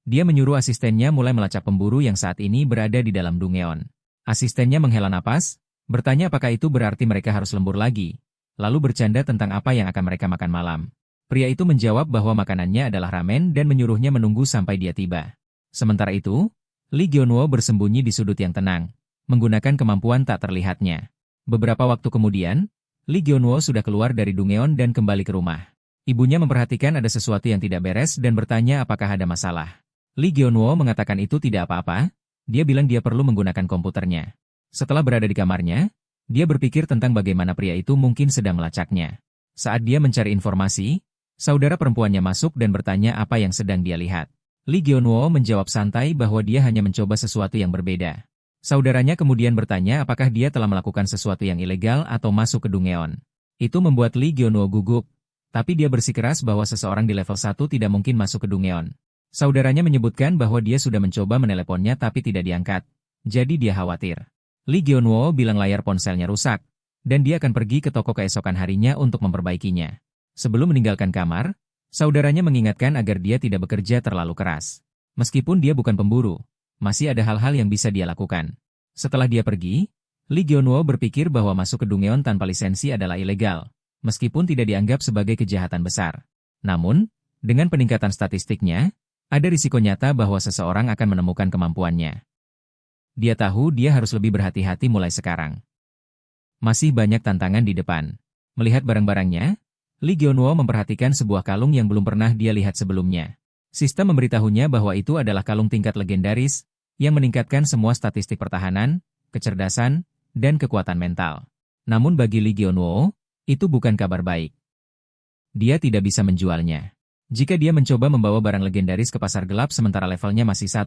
Dia menyuruh asistennya mulai melacak pemburu yang saat ini berada di dalam Dungeon. Asistennya menghela napas, bertanya apakah itu berarti mereka harus lembur lagi, lalu bercanda tentang apa yang akan mereka makan malam. Pria itu menjawab bahwa makanannya adalah ramen dan menyuruhnya menunggu sampai dia tiba. Sementara itu, Lee Gyeonwoo bersembunyi di sudut yang tenang, menggunakan kemampuan tak terlihatnya. Beberapa waktu kemudian, Lee Gyeonwoo sudah keluar dari Dungeon dan kembali ke rumah. Ibunya memperhatikan ada sesuatu yang tidak beres dan bertanya apakah ada masalah. Lee Gyeonwoo mengatakan itu tidak apa-apa, dia bilang dia perlu menggunakan komputernya. Setelah berada di kamarnya, dia berpikir tentang bagaimana pria itu mungkin sedang melacaknya. Saat dia mencari informasi, saudara perempuannya masuk dan bertanya apa yang sedang dia lihat. Lee Gyeonwoo menjawab santai bahwa dia hanya mencoba sesuatu yang berbeda. Saudaranya kemudian bertanya apakah dia telah melakukan sesuatu yang ilegal atau masuk ke Dungeon. Itu membuat Lee Gyeonwoo gugup, tapi dia bersikeras bahwa seseorang di level 1 tidak mungkin masuk ke Dungeon. Saudaranya menyebutkan bahwa dia sudah mencoba meneleponnya tapi tidak diangkat, jadi dia khawatir. Lee Gyeonwoo bilang layar ponselnya rusak, dan dia akan pergi ke toko keesokan harinya untuk memperbaikinya. Sebelum meninggalkan kamar, saudaranya mengingatkan agar dia tidak bekerja terlalu keras. Meskipun dia bukan pemburu, masih ada hal-hal yang bisa dia lakukan. Setelah dia pergi, Lee Gyeonwoo berpikir bahwa masuk ke Dungeon tanpa lisensi adalah ilegal, meskipun tidak dianggap sebagai kejahatan besar. Namun, dengan peningkatan statistiknya, ada risiko nyata bahwa seseorang akan menemukan kemampuannya. Dia tahu dia harus lebih berhati-hati mulai sekarang. Masih banyak tantangan di depan. Melihat barang-barangnya, Lee Gyeonwoo memperhatikan sebuah kalung yang belum pernah dia lihat sebelumnya. Sistem memberitahunya bahwa itu adalah kalung tingkat legendaris, yang meningkatkan semua statistik pertahanan, kecerdasan, dan kekuatan mental. Namun bagi Lee Gyeonwoo, itu bukan kabar baik. Dia tidak bisa menjualnya. Jika dia mencoba membawa barang legendaris ke pasar gelap sementara levelnya masih 1,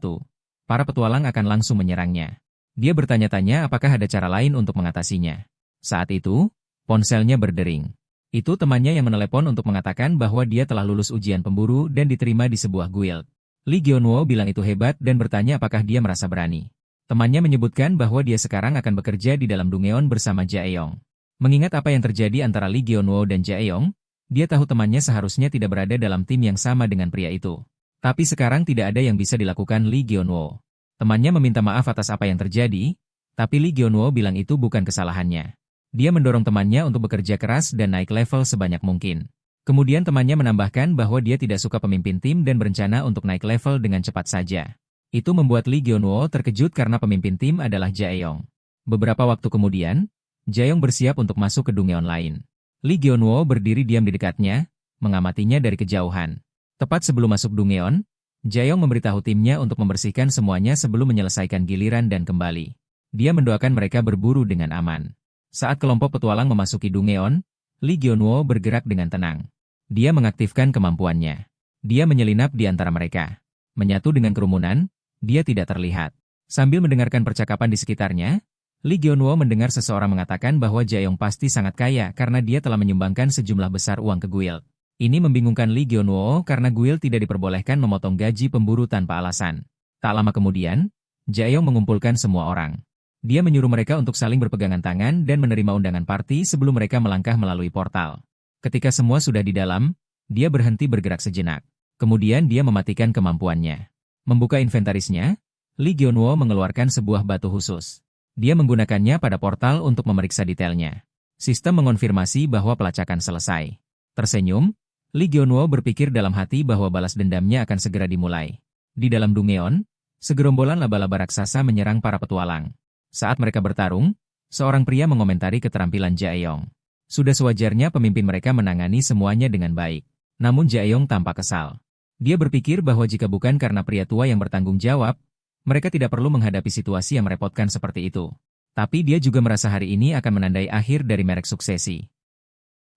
para petualang akan langsung menyerangnya. Dia bertanya-tanya apakah ada cara lain untuk mengatasinya. Saat itu, ponselnya berdering. Itu temannya yang menelepon untuk mengatakan bahwa dia telah lulus ujian pemburu dan diterima di sebuah guild. Lee Gyeonwoo bilang itu hebat dan bertanya apakah dia merasa berani. Temannya menyebutkan bahwa dia sekarang akan bekerja di dalam Dungeon bersama Jaeyoung. Mengingat apa yang terjadi antara Lee Gyeonwoo dan Jaeyoung, dia tahu temannya seharusnya tidak berada dalam tim yang sama dengan pria itu. Tapi sekarang tidak ada yang bisa dilakukan Lee Gyeonwoo. Temannya meminta maaf atas apa yang terjadi, tapi Lee Gyeonwoo bilang itu bukan kesalahannya. Dia mendorong temannya untuk bekerja keras dan naik level sebanyak mungkin. Kemudian temannya menambahkan bahwa dia tidak suka pemimpin tim dan berencana untuk naik level dengan cepat saja. Itu membuat Lee Gyeonwoo terkejut karena pemimpin tim adalah Jaeyoung. Beberapa waktu kemudian, Jaeyoung bersiap untuk masuk ke Dungeon lain. Lee Gyeonwoo berdiri diam di dekatnya, mengamatinya dari kejauhan. Tepat sebelum masuk Dungeon, Jaeyoung memberitahu timnya untuk membersihkan semuanya sebelum menyelesaikan giliran dan kembali. Dia mendoakan mereka berburu dengan aman. Saat kelompok petualang memasuki Dungeon, Lee Gyeonwoo bergerak dengan tenang. Dia mengaktifkan kemampuannya. Dia menyelinap di antara mereka. Menyatu dengan kerumunan, dia tidak terlihat. Sambil mendengarkan percakapan di sekitarnya, Lee Gyeonwoo mendengar seseorang mengatakan bahwa Jaeyoung pasti sangat kaya karena dia telah menyumbangkan sejumlah besar uang ke guild. Ini membingungkan Lee Gyeonwoo karena guild tidak diperbolehkan memotong gaji pemburu tanpa alasan. Tak lama kemudian, Jaeyoung mengumpulkan semua orang. Dia menyuruh mereka untuk saling berpegangan tangan dan menerima undangan party sebelum mereka melangkah melalui portal. Ketika semua sudah di dalam, dia berhenti bergerak sejenak. Kemudian dia mematikan kemampuannya. Membuka inventarisnya, Lee Gyeonwoo mengeluarkan sebuah batu khusus. Dia menggunakannya pada portal untuk memeriksa detailnya. Sistem mengonfirmasi bahwa pelacakan selesai. Tersenyum, Lee Gyeonwoo berpikir dalam hati bahwa balas dendamnya akan segera dimulai. Di dalam Dungeon, segerombolan laba-laba raksasa menyerang para petualang. Saat mereka bertarung, seorang pria mengomentari keterampilan Jaeyoung. Sudah sewajarnya pemimpin mereka menangani semuanya dengan baik. Namun Jaeyoung tampak kesal. Dia berpikir bahwa jika bukan karena pria tua yang bertanggung jawab, mereka tidak perlu menghadapi situasi yang merepotkan seperti itu. Tapi dia juga merasa hari ini akan menandai akhir dari merek suksesi.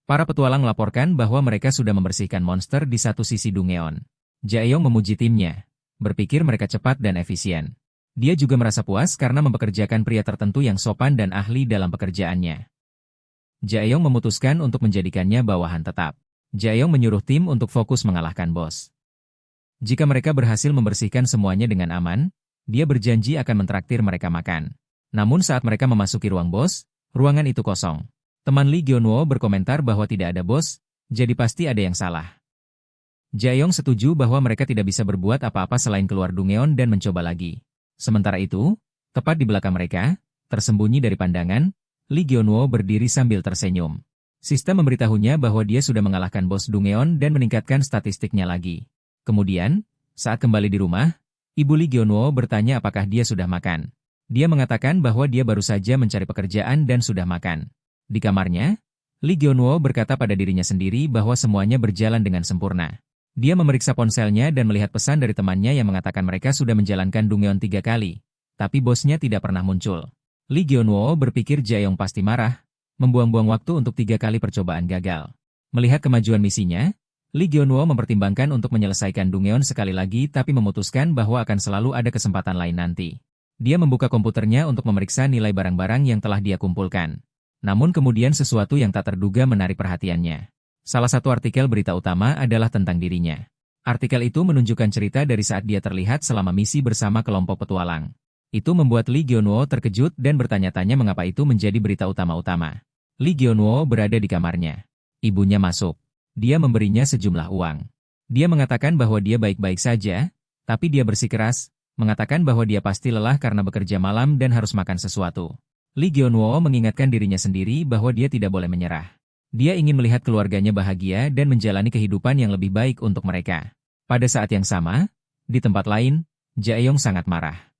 Para petualang melaporkan bahwa mereka sudah membersihkan monster di satu sisi Dungeon. Jaeyoung memuji timnya, berpikir mereka cepat dan efisien. Dia juga merasa puas karena mempekerjakan pria tertentu yang sopan dan ahli dalam pekerjaannya. Jaeyoung memutuskan untuk menjadikannya bawahan tetap. Jaeyoung menyuruh tim untuk fokus mengalahkan bos. Jika mereka berhasil membersihkan semuanya dengan aman, Dia berjanji akan mentraktir mereka makan. Namun saat mereka memasuki ruang bos, ruangan itu kosong. Teman Lee Gyeonwoo berkomentar bahwa tidak ada bos, jadi pasti ada yang salah. Jae-yong setuju bahwa mereka tidak bisa berbuat apa-apa selain keluar Dungeon dan mencoba lagi. Sementara itu, tepat di belakang mereka, tersembunyi dari pandangan, Lee Gyeonwoo berdiri sambil tersenyum. Sistem memberitahunya bahwa dia sudah mengalahkan bos Dungeon dan meningkatkan statistiknya lagi. Kemudian, saat kembali di rumah, Ibu Lee Gyeonwoo bertanya apakah dia sudah makan. Dia mengatakan bahwa dia baru saja mencari pekerjaan dan sudah makan. Di kamarnya, Lee Gyeonwoo berkata pada dirinya sendiri bahwa semuanya berjalan dengan sempurna. Dia memeriksa ponselnya dan melihat pesan dari temannya yang mengatakan mereka sudah menjalankan Dungeon 3 kali. Tapi bosnya tidak pernah muncul. Lee Gyeonwoo berpikir Jae-yong pasti marah, membuang-buang waktu untuk 3 kali percobaan gagal. Melihat kemajuan misinya, Lee Gyeonwoo mempertimbangkan untuk menyelesaikan Dungeon sekali lagi tapi memutuskan bahwa akan selalu ada kesempatan lain nanti. Dia membuka komputernya untuk memeriksa nilai barang-barang yang telah dia kumpulkan. Namun kemudian sesuatu yang tak terduga menarik perhatiannya. Salah satu artikel berita utama adalah tentang dirinya. Artikel itu menunjukkan cerita dari saat dia terlihat selama misi bersama kelompok petualang. Itu membuat Lee Gyeonwoo terkejut dan bertanya-tanya mengapa itu menjadi berita utama-utama. Lee Gyeonwoo berada di kamarnya. Ibunya masuk. Dia memberinya sejumlah uang. Dia mengatakan bahwa dia baik-baik saja, tapi dia bersikeras, mengatakan bahwa dia pasti lelah karena bekerja malam dan harus makan sesuatu. Lee Gyeonwoo mengingatkan dirinya sendiri bahwa dia tidak boleh menyerah. Dia ingin melihat keluarganya bahagia dan menjalani kehidupan yang lebih baik untuk mereka. Pada saat yang sama, di tempat lain, Jae-yong sangat marah.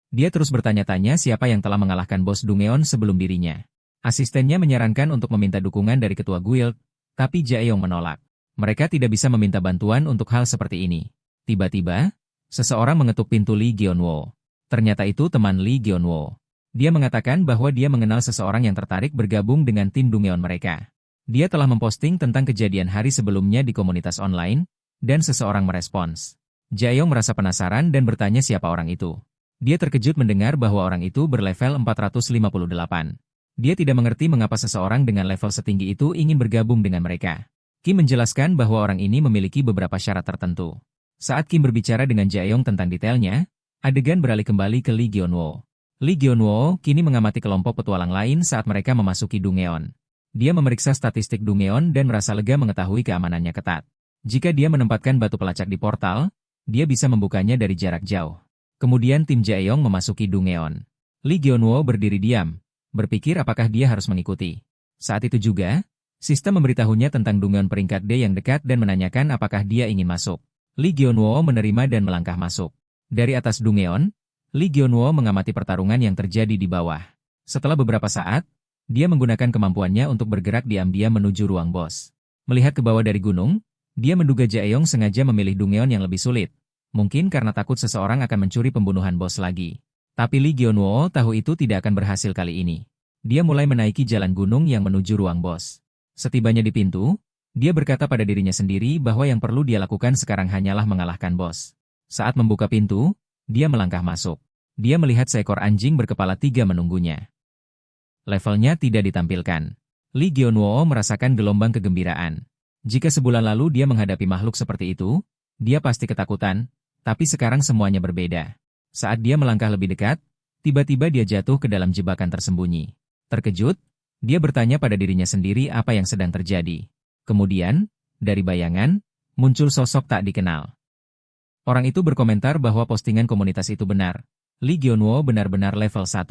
Dia terus bertanya-tanya siapa yang telah mengalahkan bos Dungeon sebelum dirinya. Asistennya menyarankan untuk meminta dukungan dari ketua guild, tapi Jae-yong menolak. Mereka tidak bisa meminta bantuan untuk hal seperti ini. Tiba-tiba, seseorang mengetuk pintu Lee Gyeonwoo. Ternyata itu teman Lee Gyeonwoo. Dia mengatakan bahwa dia mengenal seseorang yang tertarik bergabung dengan tim Dungeon mereka. Dia telah memposting tentang kejadian hari sebelumnya di komunitas online, dan seseorang merespons. Jae-yong merasa penasaran dan bertanya siapa orang itu. Dia terkejut mendengar bahwa orang itu berlevel 458. Dia tidak mengerti mengapa seseorang dengan level setinggi itu ingin bergabung dengan mereka. Kim menjelaskan bahwa orang ini memiliki beberapa syarat tertentu. Saat Kim berbicara dengan Jae-yong tentang detailnya, adegan beralih kembali ke Lee Gyeonwoo. Lee Gyeonwoo kini mengamati kelompok petualang lain saat mereka memasuki Dungeon. Dia memeriksa statistik Dungeon dan merasa lega mengetahui keamanannya ketat. Jika dia menempatkan batu pelacak di portal, dia bisa membukanya dari jarak jauh. Kemudian tim Jae-yong memasuki Dungeon. Lee Gyeonwoo berdiri diam, berpikir apakah dia harus mengikuti. Saat itu juga, sistem memberitahunya tentang Dungeon peringkat D yang dekat dan menanyakan apakah dia ingin masuk. Lee Gyeonwoo menerima dan melangkah masuk. Dari atas Dungeon, Lee Gyeonwoo mengamati pertarungan yang terjadi di bawah. Setelah beberapa saat, dia menggunakan kemampuannya untuk bergerak diam-diam menuju ruang bos. Melihat ke bawah dari gunung, dia menduga Jae-yong sengaja memilih Dungeon yang lebih sulit. Mungkin karena takut seseorang akan mencuri pembunuhan bos lagi. Tapi Lee Gyeonwoo tahu itu tidak akan berhasil kali ini. Dia mulai menaiki jalan gunung yang menuju ruang bos. Setibanya di pintu, dia berkata pada dirinya sendiri bahwa yang perlu dia lakukan sekarang hanyalah mengalahkan bos. Saat membuka pintu, dia melangkah masuk. Dia melihat seekor anjing berkepala 3 menunggunya. Levelnya tidak ditampilkan. Lee Gyeonwoo merasakan gelombang kegembiraan. Jika sebulan lalu dia menghadapi makhluk seperti itu, dia pasti ketakutan, tapi sekarang semuanya berbeda. Saat dia melangkah lebih dekat, tiba-tiba dia jatuh ke dalam jebakan tersembunyi. Terkejut, dia bertanya pada dirinya sendiri apa yang sedang terjadi. Kemudian, dari bayangan, muncul sosok tak dikenal. Orang itu berkomentar bahwa postingan komunitas itu benar. Lee Gyeonwoo benar-benar level 1.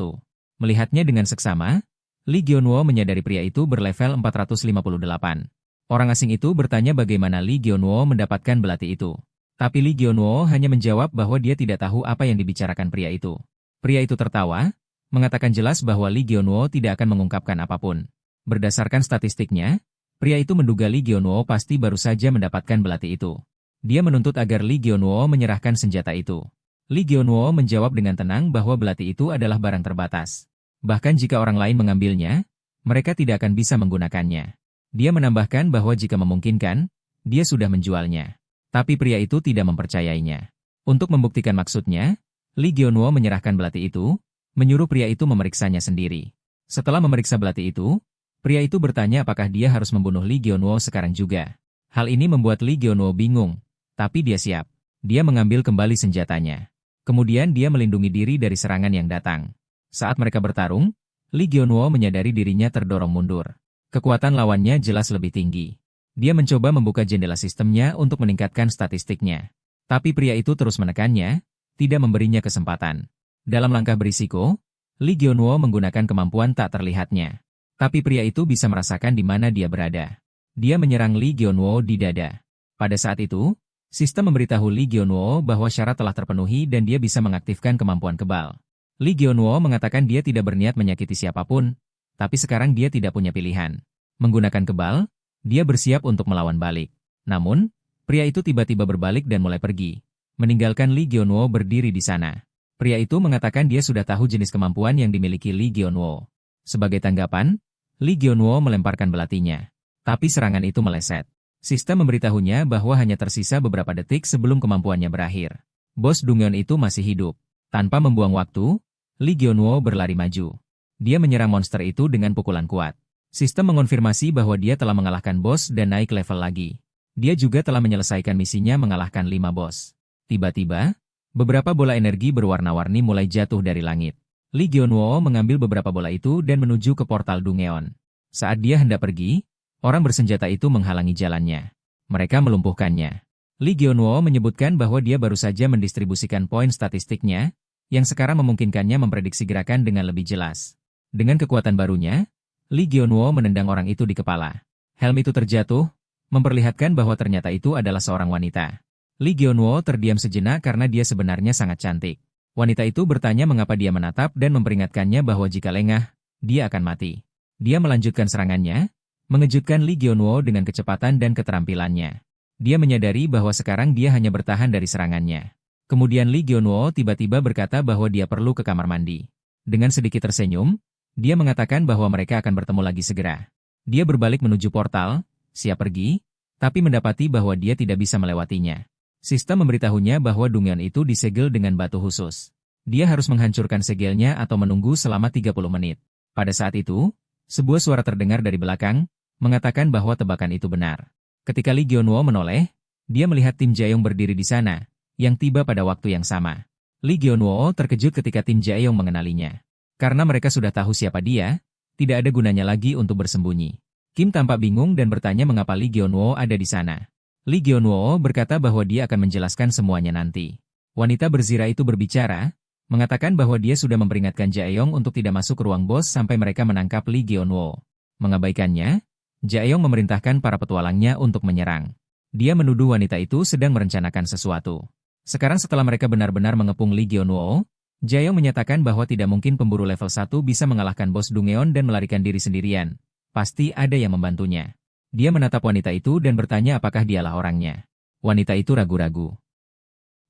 Melihatnya dengan seksama, Lee Gyeonwoo menyadari pria itu berlevel 458. Orang asing itu bertanya bagaimana Lee Gyeonwoo mendapatkan belati itu. Tapi Lee Gyeonwoo hanya menjawab bahwa dia tidak tahu apa yang dibicarakan pria itu. Pria itu tertawa, mengatakan jelas bahwa Lee Gyeonwoo tidak akan mengungkapkan apapun. Berdasarkan statistiknya, pria itu menduga Lee Gyeonwoo pasti baru saja mendapatkan belati itu. Dia menuntut agar Lee Gyeonwoo menyerahkan senjata itu. Lee Gyeonwoo menjawab dengan tenang bahwa belati itu adalah barang terbatas. Bahkan jika orang lain mengambilnya, mereka tidak akan bisa menggunakannya. Dia menambahkan bahwa jika memungkinkan, dia sudah menjualnya. Tapi pria itu tidak mempercayainya. Untuk membuktikan maksudnya, Lee Gyeonwoo menyerahkan belati itu, menyuruh pria itu memeriksanya sendiri. Setelah memeriksa belati itu, pria itu bertanya apakah dia harus membunuh Lee Gyeonwoo sekarang juga. Hal ini membuat Lee Gyeonwoo bingung, tapi dia siap. Dia mengambil kembali senjatanya. Kemudian dia melindungi diri dari serangan yang datang. Saat mereka bertarung, Lee Gyeonwoo menyadari dirinya terdorong mundur. Kekuatan lawannya jelas lebih tinggi. Dia mencoba membuka jendela sistemnya untuk meningkatkan statistiknya. Tapi pria itu terus menekannya, tidak memberinya kesempatan. Dalam langkah berisiko, Lee Gyeonwoo menggunakan kemampuan tak terlihatnya. Tapi pria itu bisa merasakan di mana dia berada. Dia menyerang Lee Gyeonwoo di dada. Pada saat itu, sistem memberitahu Lee Gyeonwoo bahwa syarat telah terpenuhi dan dia bisa mengaktifkan kemampuan kebal. Lee Gyeonwoo mengatakan dia tidak berniat menyakiti siapapun, tapi sekarang dia tidak punya pilihan. Menggunakan kebal, dia bersiap untuk melawan balik. Namun, pria itu tiba-tiba berbalik dan mulai pergi, meninggalkan Lee Gyeonwoo berdiri di sana. Pria itu mengatakan dia sudah tahu jenis kemampuan yang dimiliki Lee Gyeonwoo. Sebagai tanggapan, Lee Gyeonwoo melemparkan belatinya. Tapi serangan itu meleset. Sistem memberitahunya bahwa hanya tersisa beberapa detik sebelum kemampuannya berakhir. Bos Dungyeon itu masih hidup. Tanpa membuang waktu, Lee Gyeonwoo berlari maju. Dia menyerang monster itu dengan pukulan kuat. Sistem mengonfirmasi bahwa dia telah mengalahkan bos dan naik level lagi. Dia juga telah menyelesaikan misinya mengalahkan 5 bos. Tiba-tiba, beberapa bola energi berwarna-warni mulai jatuh dari langit. Lee Gyeonwoo mengambil beberapa bola itu dan menuju ke portal Dungyeon. Saat dia hendak pergi, orang bersenjata itu menghalangi jalannya. Mereka melumpuhkannya. Lee Gyeonwoo menyebutkan bahwa dia baru saja mendistribusikan poin statistiknya, yang sekarang memungkinkannya memprediksi gerakan dengan lebih jelas. Dengan kekuatan barunya, Lee Gyeonwoo menendang orang itu di kepala. Helm itu terjatuh, memperlihatkan bahwa ternyata itu adalah seorang wanita. Lee Gyeonwoo terdiam sejenak karena dia sebenarnya sangat cantik. Wanita itu bertanya mengapa dia menatap dan memperingatkannya bahwa jika lengah, dia akan mati. Dia melanjutkan serangannya, mengejutkan Lee Gyeonwoo dengan kecepatan dan keterampilannya. Dia menyadari bahwa sekarang dia hanya bertahan dari serangannya. Kemudian Lee Gyeonwoo tiba-tiba berkata bahwa dia perlu ke kamar mandi. Dengan sedikit tersenyum, dia mengatakan bahwa mereka akan bertemu lagi segera. Dia berbalik menuju portal, siap pergi, tapi mendapati bahwa dia tidak bisa melewatinya. Sistem memberitahunya bahwa Dungyeon itu disegel dengan batu khusus. Dia harus menghancurkan segelnya atau menunggu selama 30 menit. Pada saat itu, sebuah suara terdengar dari belakang, mengatakan bahwa tebakan itu benar. Ketika Lee Gyeonwoo menoleh, dia melihat Tim Jae-yong berdiri di sana, yang tiba pada waktu yang sama. Lee Gyeonwoo terkejut ketika Tim Jae-yong mengenalinya. Karena mereka sudah tahu siapa dia, tidak ada gunanya lagi untuk bersembunyi. Kim tampak bingung dan bertanya mengapa Lee Gyeonwoo ada di sana. Lee Gyeonwoo berkata bahwa dia akan menjelaskan semuanya nanti. Wanita berzira itu berbicara, mengatakan bahwa dia sudah memperingatkan Jae-yong untuk tidak masuk ke ruang bos sampai mereka menangkap Lee Gyeonwoo. Mengabaikannya, Jae-yong memerintahkan para petualangnya untuk menyerang. Dia menuduh wanita itu sedang merencanakan sesuatu. Sekarang setelah mereka benar-benar mengepung Lee Gyeonwoo, Jae-yong menyatakan bahwa tidak mungkin pemburu level 1 bisa mengalahkan bos Dungyeon dan melarikan diri sendirian. Pasti ada yang membantunya. Dia menatap wanita itu dan bertanya apakah dialah orangnya. Wanita itu ragu-ragu.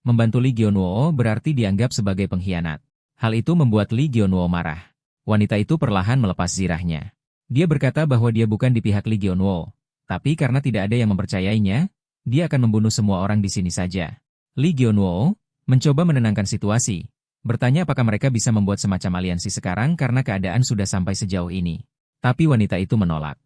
Membantu Lee Gyeonwoo berarti dianggap sebagai pengkhianat. Hal itu membuat Lee Gyeonwoo marah. Wanita itu perlahan melepas zirahnya. Dia berkata bahwa dia bukan di pihak Lee Gyeonwoo. Tapi karena tidak ada yang mempercayainya, dia akan membunuh semua orang di sini saja. Lee Gyeonwoo mencoba menenangkan situasi. Bertanya apakah mereka bisa membuat semacam aliansi sekarang karena keadaan sudah sampai sejauh ini. Tapi wanita itu menolak.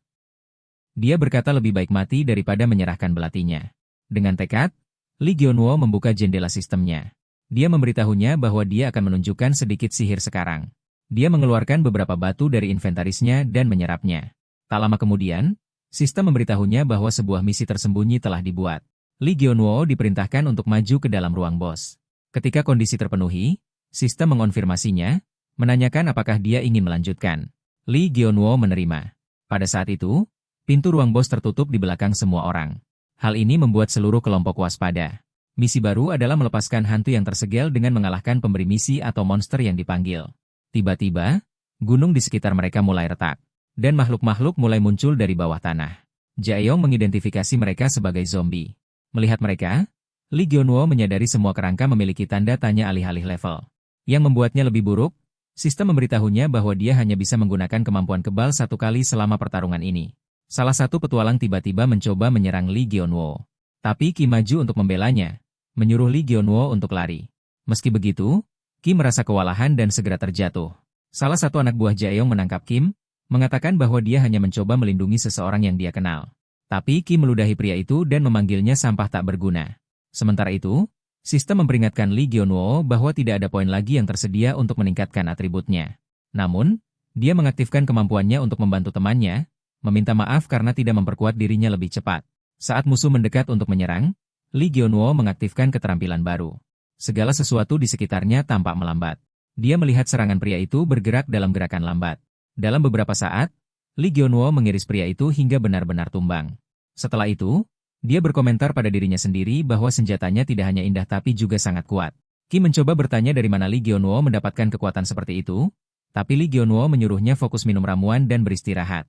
Dia berkata lebih baik mati daripada menyerahkan belatinya. Dengan tekad, Lee Gyeonwoo membuka jendela sistemnya. Dia memberitahunya bahwa dia akan menunjukkan sedikit sihir sekarang. Dia mengeluarkan beberapa batu dari inventarisnya dan menyerapnya. Tak lama kemudian, sistem memberitahunya bahwa sebuah misi tersembunyi telah dibuat. Lee Gyeonwoo diperintahkan untuk maju ke dalam ruang bos. Ketika kondisi terpenuhi, sistem mengonfirmasinya, menanyakan apakah dia ingin melanjutkan. Lee Gyeonwoo menerima. Pada saat itu, pintu ruang bos tertutup di belakang semua orang. Hal ini membuat seluruh kelompok waspada. Misi baru adalah melepaskan hantu yang tersegel dengan mengalahkan pemberi misi atau monster yang dipanggil. Tiba-tiba, gunung di sekitar mereka mulai retak, dan makhluk-makhluk mulai muncul dari bawah tanah. Jae-yong mengidentifikasi mereka sebagai zombie. Melihat mereka, Lee Gyeonwoo menyadari semua kerangka memiliki tanda tanya alih-alih level. Yang membuatnya lebih buruk, sistem memberitahunya bahwa dia hanya bisa menggunakan kemampuan kebal satu kali selama pertarungan ini. Salah satu petualang tiba-tiba mencoba menyerang Lee Gyeonwoo. Tapi Kim maju untuk membelanya, menyuruh Lee Gyeonwoo untuk lari. Meski begitu, Kim merasa kewalahan dan segera terjatuh. Salah satu anak buah Jae-yong menangkap Kim, mengatakan bahwa dia hanya mencoba melindungi seseorang yang dia kenal. Tapi Kim meludahi pria itu dan memanggilnya sampah tak berguna. Sementara itu, Sistem memperingatkan Lee Gyeonwoo bahwa tidak ada poin lagi yang tersedia untuk meningkatkan atributnya. Namun, dia mengaktifkan kemampuannya untuk membantu temannya, meminta maaf karena tidak memperkuat dirinya lebih cepat. Saat musuh mendekat untuk menyerang, Lee Gyeonwoo mengaktifkan keterampilan baru. Segala sesuatu di sekitarnya tampak melambat. Dia melihat serangan pria itu bergerak dalam gerakan lambat. Dalam beberapa saat, Lee Gyeonwoo mengiris pria itu hingga benar-benar tumbang. Setelah itu, dia berkomentar pada dirinya sendiri bahwa senjatanya tidak hanya indah tapi juga sangat kuat. Kim mencoba bertanya dari mana Lee Gyeonwoo mendapatkan kekuatan seperti itu, tapi Lee Gyeonwoo menyuruhnya fokus minum ramuan dan beristirahat.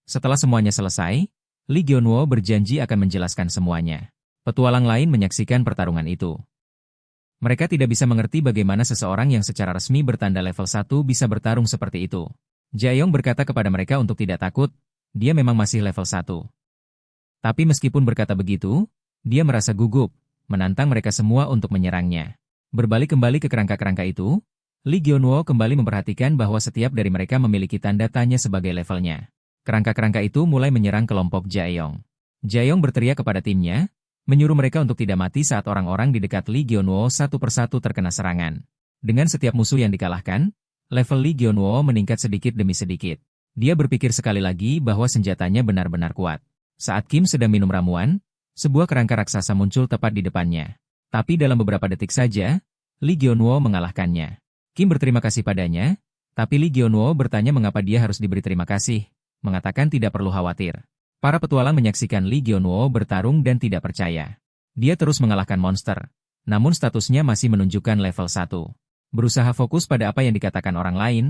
Setelah semuanya selesai, Lee Gyeonwoo berjanji akan menjelaskan semuanya. Petualang lain menyaksikan pertarungan itu. Mereka tidak bisa mengerti bagaimana seseorang yang secara resmi bertanda level 1 bisa bertarung seperti itu. Jaehyong berkata kepada mereka untuk tidak takut, dia memang masih level 1. Tapi meskipun berkata begitu, dia merasa gugup, menantang mereka semua untuk menyerangnya. Berbalik kembali ke kerangka-kerangka itu, Lee Gyeonwoo kembali memperhatikan bahwa setiap dari mereka memiliki tanda tanya sebagai levelnya. Kerangka-kerangka itu mulai menyerang kelompok Jaehyong. Jaehyong berteriak kepada timnya, menyuruh mereka untuk tidak mati saat orang-orang di dekat Lee Gyeonwoo satu persatu terkena serangan. Dengan setiap musuh yang dikalahkan, level Lee Gyeonwoo meningkat sedikit demi sedikit. Dia berpikir sekali lagi bahwa senjatanya benar-benar kuat. Saat Kim sedang minum ramuan, sebuah kerangka raksasa muncul tepat di depannya. Tapi dalam beberapa detik saja, Lee Gyeonwoo mengalahkannya. Kim berterima kasih padanya, tapi Lee Gyeonwoo bertanya mengapa dia harus diberi terima kasih, mengatakan tidak perlu khawatir. Para petualang menyaksikan Lee Gyeonwoo bertarung dan tidak percaya. Dia terus mengalahkan monster, namun statusnya masih menunjukkan level 1. Berusaha fokus pada apa yang dikatakan orang lain,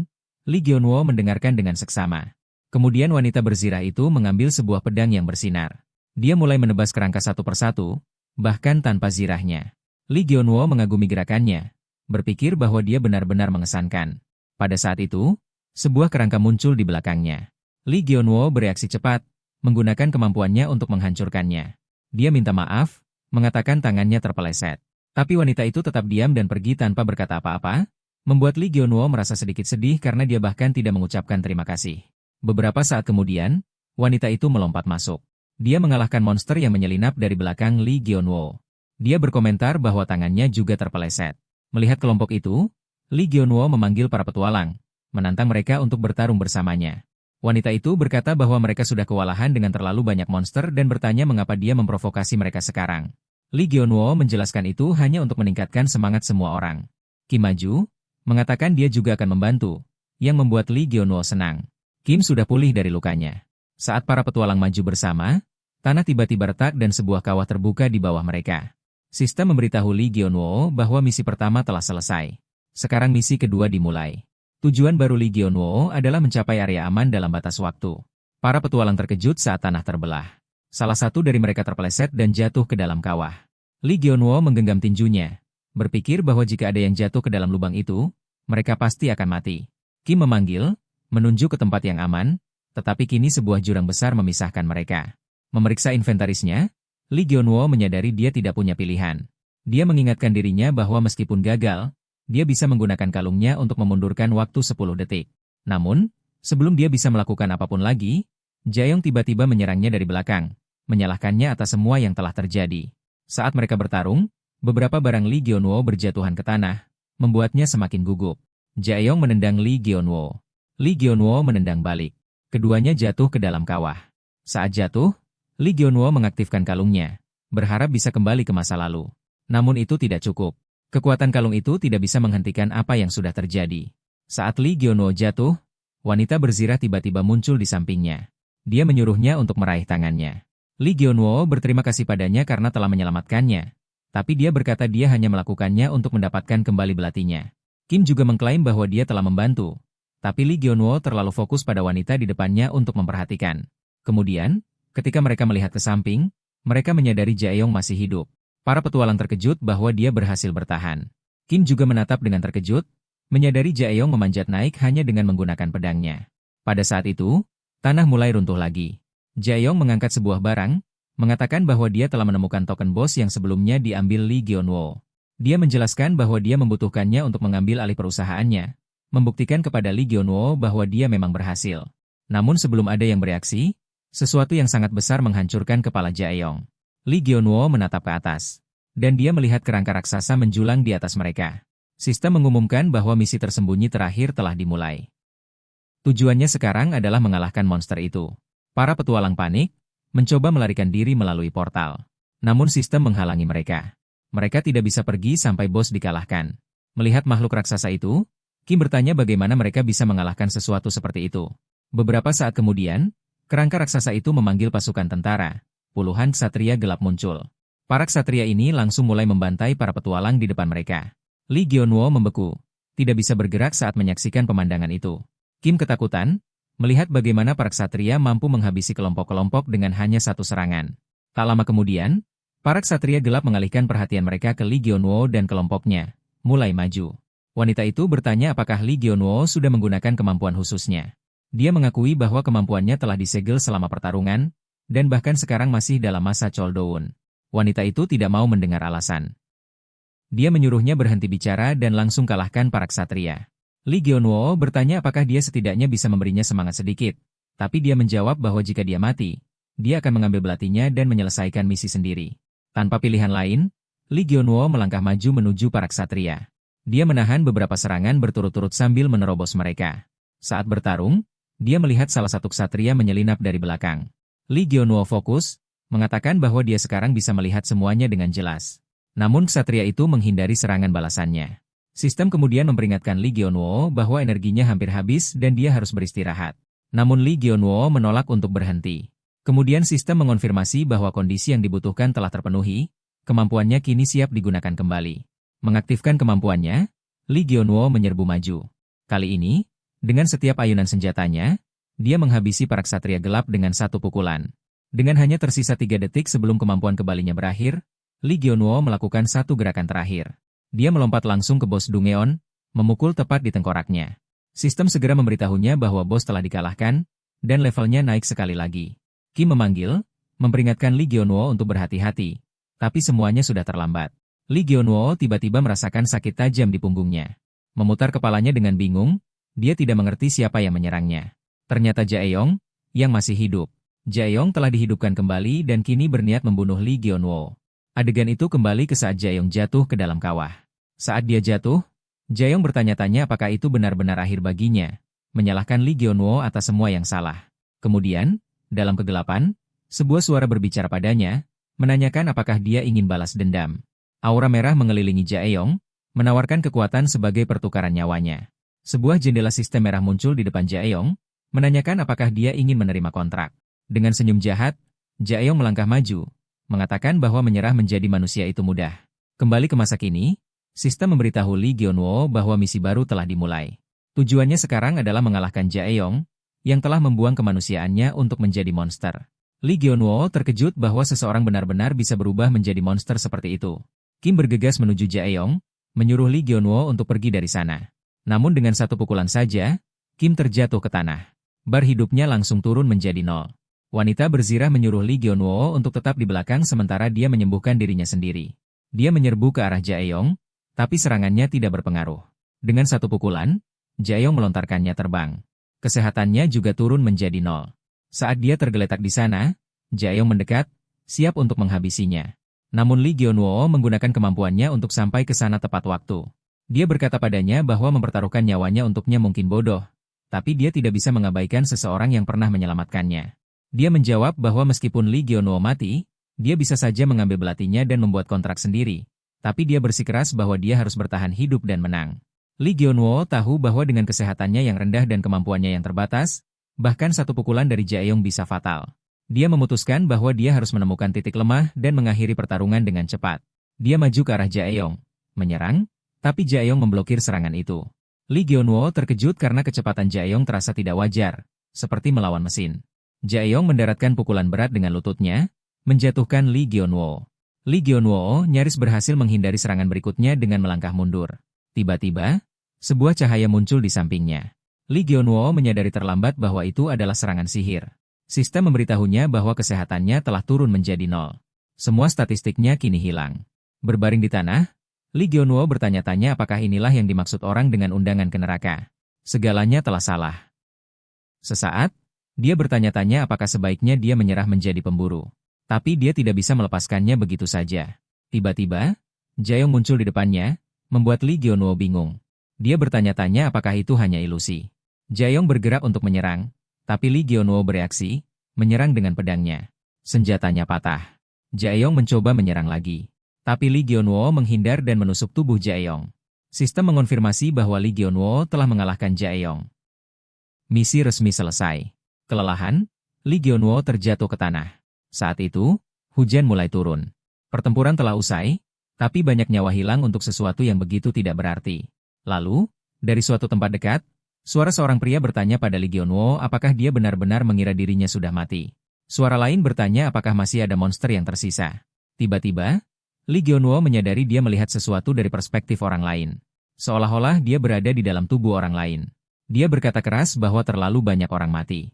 Lee Gyeonwoo mendengarkan dengan seksama. Kemudian wanita berzirah itu mengambil sebuah pedang yang bersinar. Dia mulai menebas kerangka satu persatu, bahkan tanpa zirahnya. Lee Gyeonwoo mengagumi gerakannya, berpikir bahwa dia benar-benar mengesankan. Pada saat itu, sebuah kerangka muncul di belakangnya. Lee Gyeonwoo bereaksi cepat, menggunakan kemampuannya untuk menghancurkannya. Dia minta maaf, mengatakan tangannya terpeleset. Tapi wanita itu tetap diam dan pergi tanpa berkata apa-apa, membuat Lee Gyeonwoo merasa sedikit sedih karena dia bahkan tidak mengucapkan terima kasih. Beberapa saat kemudian, wanita itu melompat masuk. Dia mengalahkan monster yang menyelinap dari belakang Lee Gyeonwoo. Dia berkomentar bahwa tangannya juga terpeleset. Melihat kelompok itu, Lee Gyeonwoo memanggil para petualang, menantang mereka untuk bertarung bersamanya. Wanita itu berkata bahwa mereka sudah kewalahan dengan terlalu banyak monster dan bertanya mengapa dia memprovokasi mereka sekarang. Lee Gyeonwoo menjelaskan itu hanya untuk meningkatkan semangat semua orang. Kim maju, mengatakan dia juga akan membantu, yang membuat Lee Gyeonwoo senang. Kim sudah pulih dari lukanya. Saat para petualang maju bersama, tanah tiba-tiba retak dan sebuah kawah terbuka di bawah mereka. Sistem memberitahu Lee Gyeonwoo bahwa misi pertama telah selesai. Sekarang misi kedua dimulai. Tujuan baru Lee Gyeonwoo adalah mencapai area aman dalam batas waktu. Para petualang terkejut saat tanah terbelah. Salah satu dari mereka terpeleset dan jatuh ke dalam kawah. Lee Gyeonwoo menggenggam tinjunya, berpikir bahwa jika ada yang jatuh ke dalam lubang itu, mereka pasti akan mati. Kim memanggil, menunjuk ke tempat yang aman, tetapi kini sebuah jurang besar memisahkan mereka. Memeriksa inventarisnya, Lee Gyeonwoo menyadari dia tidak punya pilihan. Dia mengingatkan dirinya bahwa meskipun gagal, dia bisa menggunakan kalungnya untuk memundurkan waktu 10 detik. Namun, sebelum dia bisa melakukan apapun lagi, Jaehyong tiba-tiba menyerangnya dari belakang, menyalahkannya atas semua yang telah terjadi. Saat mereka bertarung, beberapa barang Lee Gyeonwoo berjatuhan ke tanah, membuatnya semakin gugup. Jaehyong menendang Lee Gyeonwoo. Lee Gyeonwoo menendang balik. Keduanya jatuh ke dalam kawah. Saat jatuh, Lee Gyeonwoo mengaktifkan kalungnya, berharap bisa kembali ke masa lalu. Namun itu tidak cukup. Kekuatan kalung itu tidak bisa menghentikan apa yang sudah terjadi. Saat Lee Gyeonwoo jatuh, wanita berzirah tiba-tiba muncul di sampingnya. Dia menyuruhnya untuk meraih tangannya. Lee Gyeonwoo berterima kasih padanya karena telah menyelamatkannya. Tapi dia berkata dia hanya melakukannya untuk mendapatkan kembali belatinya. Kim juga mengklaim bahwa dia telah membantu. Tapi Lee Gyeonwoo terlalu fokus pada wanita di depannya untuk memperhatikan. Kemudian, ketika mereka melihat ke samping, mereka menyadari Jaehyong masih hidup. Para petualang terkejut bahwa dia berhasil bertahan. Kim juga menatap dengan terkejut, menyadari Jaehyong memanjat naik hanya dengan menggunakan pedangnya. Pada saat itu, tanah mulai runtuh lagi. Jaehyong mengangkat sebuah barang, mengatakan bahwa dia telah menemukan token bos yang sebelumnya diambil Lee Gyeonwoo. Dia menjelaskan bahwa dia membutuhkannya untuk mengambil alih perusahaannya, membuktikan kepada Lee Gyeonwoo bahwa dia memang berhasil. Namun sebelum ada yang bereaksi, sesuatu yang sangat besar menghancurkan kepala Jaehyong. Lee Gyeonwoo menatap ke atas. dan dia melihat kerangka raksasa menjulang di atas mereka. Sistem mengumumkan bahwa misi tersembunyi terakhir telah dimulai. Tujuannya sekarang adalah mengalahkan monster itu. Para petualang panik, mencoba melarikan diri melalui portal. Namun sistem menghalangi mereka. Mereka tidak bisa pergi sampai bos dikalahkan. Melihat makhluk raksasa itu, Kim bertanya bagaimana mereka bisa mengalahkan sesuatu seperti itu. Beberapa saat kemudian, kerangka raksasa itu memanggil pasukan tentara. Puluhan ksatria gelap muncul. Para ksatria ini langsung mulai membantai para petualang di depan mereka. Lee Gyeonwoo membeku, tidak bisa bergerak saat menyaksikan pemandangan itu. Kim ketakutan, melihat bagaimana para ksatria mampu menghabisi kelompok-kelompok dengan hanya satu serangan. Tak lama kemudian, para ksatria gelap mengalihkan perhatian mereka ke Lee Gyeonwoo dan kelompoknya, mulai maju. Wanita itu bertanya apakah Lee Gyeonwoo sudah menggunakan kemampuan khususnya. Dia mengakui bahwa kemampuannya telah disegel selama pertarungan, dan bahkan sekarang masih dalam masa Choldown. Wanita itu tidak mau mendengar alasan. Dia menyuruhnya berhenti bicara dan langsung kalahkan para ksatria. Lee Gyeonwoo bertanya apakah dia setidaknya bisa memberinya semangat sedikit, tapi dia menjawab bahwa jika dia mati, dia akan mengambil belatinya dan menyelesaikan misi sendiri. Tanpa pilihan lain, Lee Gyeonwoo melangkah maju menuju para ksatria. Dia menahan beberapa serangan berturut-turut sambil menerobos mereka. Saat bertarung, dia melihat salah satu ksatria menyelinap dari belakang. Lee Gyeonwoo fokus, mengatakan bahwa dia sekarang bisa melihat semuanya dengan jelas. Namun ksatria itu menghindari serangan balasannya. Sistem kemudian memperingatkan Lee Gyeonwoo bahwa energinya hampir habis dan dia harus beristirahat. Namun Lee Gyeonwoo menolak untuk berhenti. Kemudian sistem mengonfirmasi bahwa kondisi yang dibutuhkan telah terpenuhi, kemampuannya kini siap digunakan kembali. Mengaktifkan kemampuannya, Lee Gyeonwoo menyerbu maju. Kali ini, dengan setiap ayunan senjatanya, dia menghabisi para ksatria gelap dengan satu pukulan. Dengan hanya tersisa 3 detik sebelum kemampuan kembalinya berakhir, Lee Gyeonwoo melakukan satu gerakan terakhir. Dia melompat langsung ke bos Dungeon, memukul tepat di tengkoraknya. Sistem segera memberitahunya bahwa bos telah dikalahkan, dan levelnya naik sekali lagi. Kim memanggil, memperingatkan Lee Gyeonwoo untuk berhati-hati, tapi semuanya sudah terlambat. Lee Gyeonwoo tiba-tiba merasakan sakit tajam di punggungnya. Memutar kepalanya dengan bingung, dia tidak mengerti siapa yang menyerangnya. Ternyata Jaeyoung, yang masih hidup. Jaeyoung telah dihidupkan kembali dan kini berniat membunuh Lee Gyeonwoo. Adegan itu kembali ke saat Jaeyoung jatuh ke dalam kawah. Saat dia jatuh, Jaeyoung bertanya-tanya apakah itu benar-benar akhir baginya, menyalahkan Lee Gyeonwoo atas semua yang salah. Kemudian, dalam kegelapan, sebuah suara berbicara padanya, menanyakan apakah dia ingin balas dendam. Aura merah mengelilingi Jaeyoung, menawarkan kekuatan sebagai pertukaran nyawanya. Sebuah jendela sistem merah muncul di depan Jaeyoung, menanyakan apakah dia ingin menerima kontrak. Dengan senyum jahat, Jaeyoung melangkah maju, mengatakan bahwa menyerah menjadi manusia itu mudah. Kembali ke masa kini, sistem memberitahu Lee Gyeonwoo bahwa misi baru telah dimulai. Tujuannya sekarang adalah mengalahkan Jaeyoung, yang telah membuang kemanusiaannya untuk menjadi monster. Lee Gyeonwoo terkejut bahwa seseorang benar-benar bisa berubah menjadi monster seperti itu. Kim bergegas menuju Jaeyoung, menyuruh Lee Gyeonwoo untuk pergi dari sana. Namun dengan satu pukulan saja, Kim terjatuh ke tanah. Bar hidupnya langsung turun menjadi 0. Wanita berzirah menyuruh Lee Gyeonwoo untuk tetap di belakang sementara dia menyembuhkan dirinya sendiri. Dia menyerbu ke arah Jaeyoung, tapi serangannya tidak berpengaruh. Dengan satu pukulan, Jaeyoung melontarkannya terbang. Kesehatannya juga turun menjadi 0. Saat dia tergeletak di sana, Jaeyoung mendekat, siap untuk menghabisinya. Namun Lee Gyeonwoo menggunakan kemampuannya untuk sampai ke sana tepat waktu. Dia berkata padanya bahwa mempertaruhkan nyawanya untuknya mungkin bodoh, tapi dia tidak bisa mengabaikan seseorang yang pernah menyelamatkannya. Dia menjawab bahwa meskipun Lee Gyeonwoo mati, dia bisa saja mengambil belatinya dan membuat kontrak sendiri. Tapi dia bersikeras bahwa dia harus bertahan hidup dan menang. Lee Gyeonwoo tahu bahwa dengan kesehatannya yang rendah dan kemampuannya yang terbatas, bahkan satu pukulan dari Jaeyoung bisa fatal. Dia memutuskan bahwa dia harus menemukan titik lemah dan mengakhiri pertarungan dengan cepat. Dia maju ke arah Jaeyoung, menyerang, tapi Jaeyoung memblokir serangan itu. Lee Gyeonwoo terkejut karena kecepatan Jaeyoung terasa tidak wajar, seperti melawan mesin. Jaeyoung mendaratkan pukulan berat dengan lututnya, menjatuhkan Lee Gyeonwoo. Lee Gyeonwoo nyaris berhasil menghindari serangan berikutnya dengan melangkah mundur. Tiba-tiba, sebuah cahaya muncul di sampingnya. Lee Gyeonwoo menyadari terlambat bahwa itu adalah serangan sihir. Sistem memberitahunya bahwa kesehatannya telah turun menjadi 0. Semua statistiknya kini hilang. Berbaring di tanah, Lee Gyeonwoo bertanya-tanya apakah inilah yang dimaksud orang dengan undangan ke neraka. Segalanya telah salah. Sesaat, dia bertanya-tanya apakah sebaiknya dia menyerah menjadi pemburu. Tapi dia tidak bisa melepaskannya begitu saja. Tiba-tiba, Jaeyong muncul di depannya, membuat Lee Gyeonwoo bingung. Dia bertanya-tanya apakah itu hanya ilusi. Jaeyong bergerak untuk menyerang, tapi Lee Gyeonwoo bereaksi, menyerang dengan pedangnya. Senjatanya patah. Jaeyong mencoba menyerang lagi. Tapi Lee Gyeonwoo menghindar dan menusuk tubuh Jaeyong. Sistem mengonfirmasi bahwa Lee Gyeonwoo telah mengalahkan Jaeyong. Misi resmi selesai. Kelelahan, Lee Gyeonwoo terjatuh ke tanah. Saat itu, hujan mulai turun. Pertempuran telah usai, tapi banyak nyawa hilang untuk sesuatu yang begitu tidak berarti. Lalu, dari suatu tempat dekat, suara seorang pria bertanya pada Lee Gyeonwoo apakah dia benar-benar mengira dirinya sudah mati. Suara lain bertanya apakah masih ada monster yang tersisa. Tiba-tiba, Lee Gyeonwoo menyadari dia melihat sesuatu dari perspektif orang lain. Seolah-olah dia berada di dalam tubuh orang lain. Dia berkata keras bahwa terlalu banyak orang mati.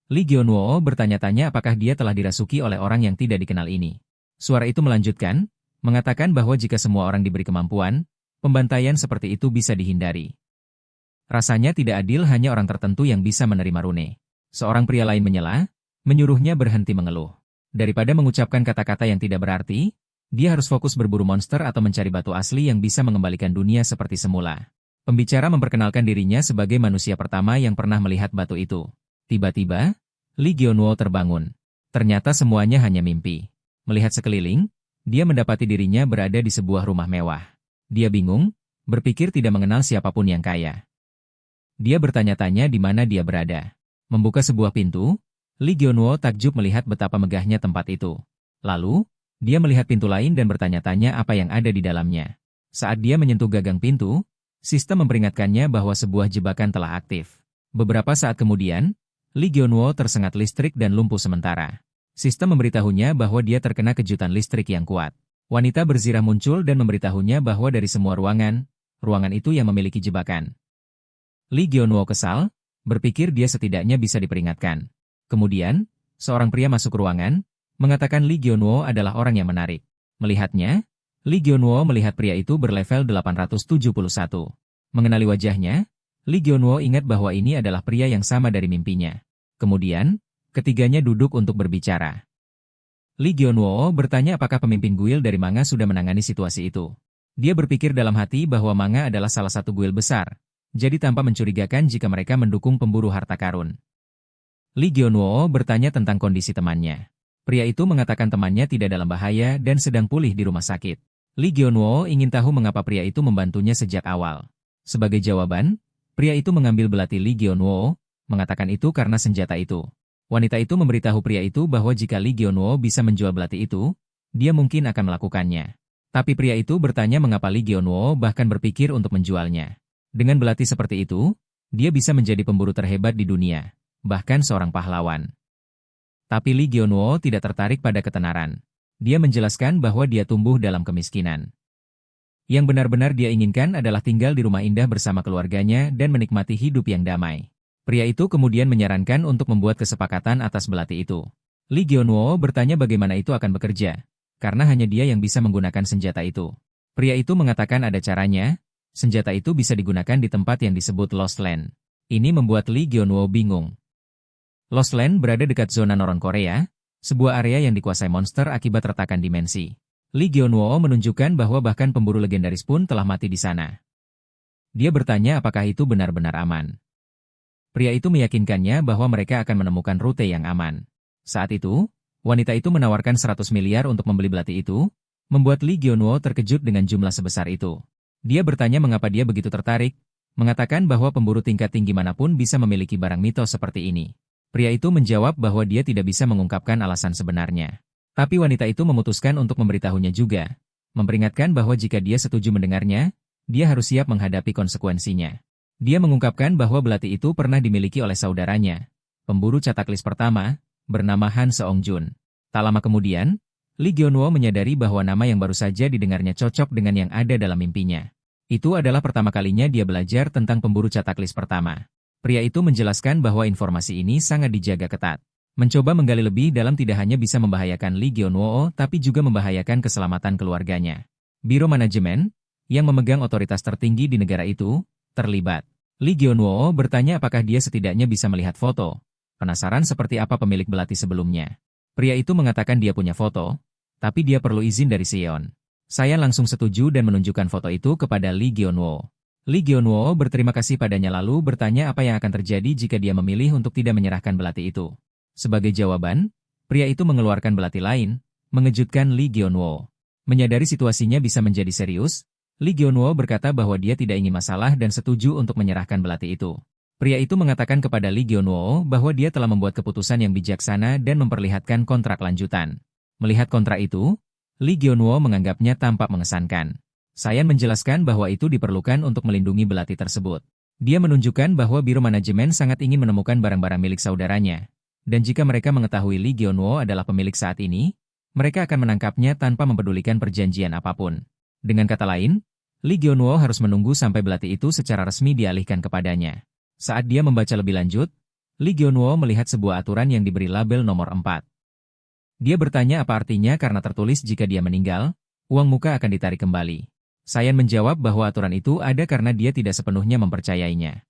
Lee Gyeonwoo bertanya-tanya apakah dia telah dirasuki oleh orang yang tidak dikenal ini. Suara itu melanjutkan, mengatakan bahwa jika semua orang diberi kemampuan, pembantaian seperti itu bisa dihindari. Rasanya tidak adil hanya orang tertentu yang bisa menerima rune. Seorang pria lain menyela, menyuruhnya berhenti mengeluh. Daripada mengucapkan kata-kata yang tidak berarti, dia harus fokus berburu monster atau mencari batu asli yang bisa mengembalikan dunia seperti semula. Pembicara memperkenalkan dirinya sebagai manusia pertama yang pernah melihat batu itu. Tiba-tiba, Lee Gyeonwoo terbangun. Ternyata semuanya hanya mimpi. Melihat sekeliling, dia mendapati dirinya berada di sebuah rumah mewah. Dia bingung, berpikir tidak mengenal siapapun yang kaya. Dia bertanya-tanya di mana dia berada. Membuka sebuah pintu, Lee Gyeonwoo takjub melihat betapa megahnya tempat itu. Lalu, dia melihat pintu lain dan bertanya-tanya apa yang ada di dalamnya. Saat dia menyentuh gagang pintu, sistem memperingatkannya bahwa sebuah jebakan telah aktif. Beberapa saat kemudian, Lee Gyeonwoo tersengat listrik dan lumpuh sementara. Sistem memberitahunya bahwa dia terkena kejutan listrik yang kuat. Wanita berzirah muncul dan memberitahunya bahwa dari semua ruangan itu yang memiliki jebakan. Lee Gyeonwoo kesal, berpikir dia setidaknya bisa diperingatkan. Kemudian, seorang pria masuk ruangan, mengatakan Lee Gyeonwoo adalah orang yang menarik. Melihatnya, Lee Gyeonwoo melihat pria itu berlevel 871. Mengenali wajahnya, Lee Gyeonwoo ingat bahwa ini adalah pria yang sama dari mimpinya. Kemudian, ketiganya duduk untuk berbicara. Lee Gyeonwoo bertanya apakah pemimpin guild dari Manga sudah menangani situasi itu. Dia berpikir dalam hati bahwa Manga adalah salah satu guild besar, jadi tanpa mencurigakan jika mereka mendukung pemburu harta karun. Lee Gyeonwoo bertanya tentang kondisi temannya. Pria itu mengatakan temannya tidak dalam bahaya dan sedang pulih di rumah sakit. Lee Gyeonwoo ingin tahu mengapa pria itu membantunya sejak awal. Sebagai jawaban, pria itu mengambil belati Lee Gyeonwoo, mengatakan itu karena senjata itu. Wanita itu memberitahu pria itu bahwa jika Lee Gyeonwoo bisa menjual belati itu, dia mungkin akan melakukannya. Tapi pria itu bertanya mengapa Lee Gyeonwoo bahkan berpikir untuk menjualnya. Dengan belati seperti itu, dia bisa menjadi pemburu terhebat di dunia, bahkan seorang pahlawan. Tapi Lee Gyeonwoo tidak tertarik pada ketenaran. Dia menjelaskan bahwa dia tumbuh dalam kemiskinan. Yang benar-benar dia inginkan adalah tinggal di rumah indah bersama keluarganya dan menikmati hidup yang damai. Pria itu kemudian menyarankan untuk membuat kesepakatan atas belati itu. Lee Gyeonwoo bertanya bagaimana itu akan bekerja, karena hanya dia yang bisa menggunakan senjata itu. Pria itu mengatakan ada caranya, senjata itu bisa digunakan di tempat yang disebut Lost Land. Ini membuat Lee Gyeonwoo bingung. Lost Land berada dekat zona Noron Korea, sebuah area yang dikuasai monster akibat retakan dimensi. Lee Gyeonwoo menunjukkan bahwa bahkan pemburu legendaris pun telah mati di sana. Dia bertanya apakah itu benar-benar aman. Pria itu meyakinkannya bahwa mereka akan menemukan rute yang aman. Saat itu, wanita itu menawarkan 100 miliar untuk membeli belati itu, membuat Lee Gyeonwoo terkejut dengan jumlah sebesar itu. Dia bertanya mengapa dia begitu tertarik, mengatakan bahwa pemburu tingkat tinggi manapun bisa memiliki barang mitos seperti ini. Pria itu menjawab bahwa dia tidak bisa mengungkapkan alasan sebenarnya. Tapi wanita itu memutuskan untuk memberitahunya juga, memperingatkan bahwa jika dia setuju mendengarnya, dia harus siap menghadapi konsekuensinya. Dia mengungkapkan bahwa belati itu pernah dimiliki oleh saudaranya, pemburu catak list pertama, bernama Han Seong-jun. Tak lama kemudian, Lee Gyeonwoo menyadari bahwa nama yang baru saja didengarnya cocok dengan yang ada dalam mimpinya. Itu adalah pertama kalinya dia belajar tentang pemburu catak list pertama. Pria itu menjelaskan bahwa informasi ini sangat dijaga ketat. Mencoba menggali lebih dalam tidak hanya bisa membahayakan Lee Gyeonwoo tapi juga membahayakan keselamatan keluarganya. Biro manajemen, yang memegang otoritas tertinggi di negara itu, terlibat. Lee Gyeonwoo bertanya apakah dia setidaknya bisa melihat foto. Penasaran seperti apa pemilik belati sebelumnya. Pria itu mengatakan dia punya foto, Tapi dia perlu izin dari Seon. Sayan langsung setuju dan menunjukkan foto itu kepada Lee Gyeon-woo. Lee Gyeon-woo berterima kasih padanya lalu bertanya apa yang akan terjadi jika dia memilih untuk tidak menyerahkan belati itu. Sebagai jawaban, pria itu mengeluarkan belati lain, mengejutkan Lee Gyeon-woo. Menyadari situasinya bisa menjadi serius, Lee Gyeon-woo berkata bahwa dia tidak ingin masalah dan setuju untuk menyerahkan belati itu. Pria itu mengatakan kepada Lee Gyeon-woo bahwa dia telah membuat keputusan yang bijaksana dan memperlihatkan kontrak lanjutan. Melihat kontrak itu, Lee Gyeon-woo menganggapnya tampak mengesankan. Sayan menjelaskan bahwa itu diperlukan untuk melindungi belati tersebut. Dia menunjukkan bahwa biro manajemen sangat ingin menemukan barang-barang milik saudaranya. Dan jika mereka mengetahui Lee Gyeon-woo adalah pemilik saat ini, mereka akan menangkapnya tanpa mempedulikan perjanjian apapun. Dengan kata lain, Lee Gyeon-woo harus menunggu sampai belati itu secara resmi dialihkan kepadanya. Saat dia membaca lebih lanjut, Lee Gyeon-woo melihat sebuah aturan yang diberi label nomor 4. Dia bertanya apa artinya karena tertulis jika dia meninggal, uang muka akan ditarik kembali. Sayan menjawab bahwa aturan itu ada karena dia tidak sepenuhnya mempercayainya.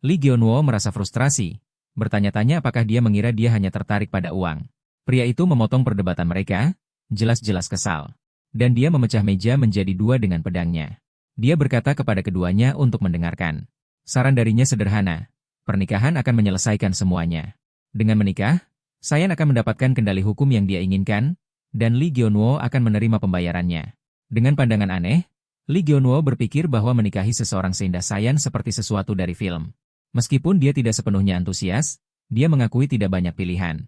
Lee Gyeon-woo merasa frustrasi, bertanya-tanya apakah dia mengira dia hanya tertarik pada uang. Pria itu memotong perdebatan mereka, jelas-jelas kesal. Dan dia memecah meja menjadi 2 dengan pedangnya. Dia berkata kepada keduanya untuk mendengarkan. Saran darinya sederhana, pernikahan akan menyelesaikan semuanya. Dengan menikah, Sayan akan mendapatkan kendali hukum yang dia inginkan, dan Lee Gyeon-woo akan menerima pembayarannya. Dengan pandangan aneh, Lee Gyeon-woo berpikir bahwa menikahi seseorang seindah Sayan seperti sesuatu dari film. Meskipun dia tidak sepenuhnya antusias, dia mengakui tidak banyak pilihan.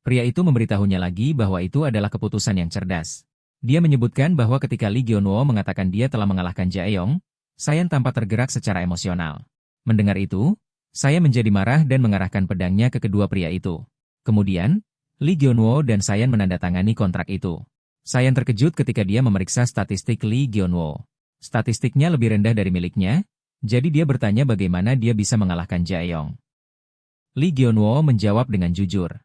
Pria itu memberitahunya lagi bahwa itu adalah keputusan yang cerdas. Dia menyebutkan bahwa ketika Lee Gyeon-woo mengatakan dia telah mengalahkan Jaeyoung, Sayan tampak tergerak secara emosional. Mendengar itu, Sayan menjadi marah dan mengarahkan pedangnya ke kedua pria itu. Kemudian, Lee Gyeon-woo dan Sayan menandatangani kontrak itu. Sayan terkejut ketika dia memeriksa statistik Lee Gyeon-woo. Statistiknya lebih rendah dari miliknya, jadi dia bertanya bagaimana dia bisa mengalahkan Jaeyoung. Lee Gyeon-woo menjawab dengan jujur.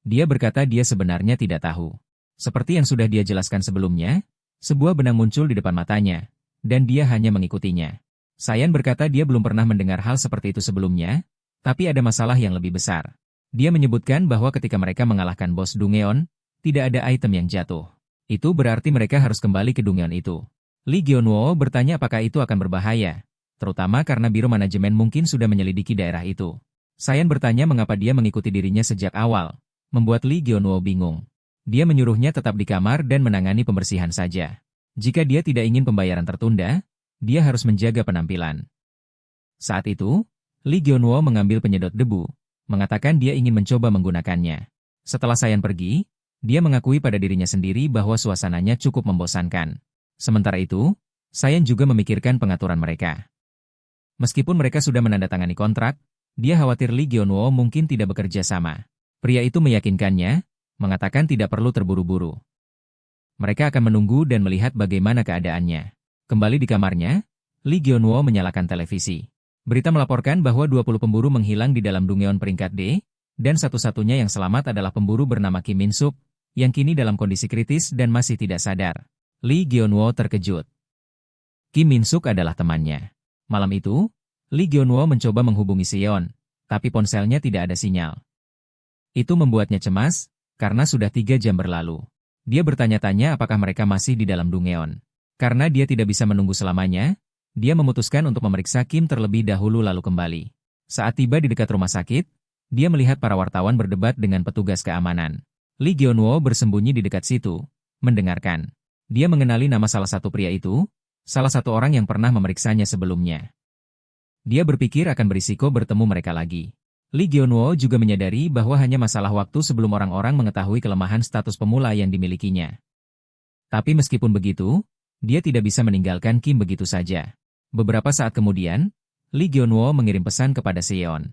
Dia berkata dia sebenarnya tidak tahu. Seperti yang sudah dia jelaskan sebelumnya, sebuah benang muncul di depan matanya, dan dia hanya mengikutinya. Sayan berkata dia belum pernah mendengar hal seperti itu sebelumnya, tapi ada masalah yang lebih besar. Dia menyebutkan bahwa ketika mereka mengalahkan bos Dungeon, tidak ada item yang jatuh. Itu berarti mereka harus kembali ke Dungeon itu. Lee Gyeon-woo bertanya apakah itu akan berbahaya, terutama karena biro manajemen mungkin sudah menyelidiki daerah itu. Sayan bertanya mengapa dia mengikuti dirinya sejak awal, membuat Lee Gyeon-woo bingung. Dia menyuruhnya tetap di kamar dan menangani pembersihan saja. Jika dia tidak ingin pembayaran tertunda, dia harus menjaga penampilan. Saat itu, Lee Gyeon-woo mengambil penyedot debu, mengatakan dia ingin mencoba menggunakannya. Setelah Sayan pergi, dia mengakui pada dirinya sendiri bahwa suasananya cukup membosankan. Sementara itu, Sayan juga memikirkan pengaturan mereka. Meskipun mereka sudah menandatangani kontrak, dia khawatir Lee Gyeon-woo mungkin tidak bekerja sama. Pria itu meyakinkannya, mengatakan tidak perlu terburu-buru. Mereka akan menunggu dan melihat bagaimana keadaannya. Kembali di kamarnya, Lee Gyeon-woo menyalakan televisi. Berita melaporkan bahwa 20 pemburu menghilang di dalam Dungeon peringkat D, dan satu-satunya yang selamat adalah pemburu bernama Kim Min-suk, yang kini dalam kondisi kritis dan masih tidak sadar. Lee Gyeon-woo terkejut. Kim Min-suk adalah temannya. Malam itu, Lee Gyeon-woo mencoba menghubungi Seon, tapi ponselnya tidak ada sinyal. Itu membuatnya cemas, karena sudah 3 jam berlalu. Dia bertanya-tanya apakah mereka masih di dalam Dungeon. Karena dia tidak bisa menunggu selamanya, dia memutuskan untuk memeriksa Kim terlebih dahulu lalu kembali. Saat tiba di dekat rumah sakit, dia melihat para wartawan berdebat dengan petugas keamanan. Lee Gyeon-woo bersembunyi di dekat situ, mendengarkan. Dia mengenali nama salah satu pria itu, salah satu orang yang pernah memeriksanya sebelumnya. Dia berpikir akan berisiko bertemu mereka lagi. Lee Gyeon-woo juga menyadari bahwa hanya masalah waktu sebelum orang-orang mengetahui kelemahan status pemula yang dimilikinya. Tapi meskipun begitu, dia tidak bisa meninggalkan Kim begitu saja. Beberapa saat kemudian, Lee Gyeon-woo mengirim pesan kepada Seon.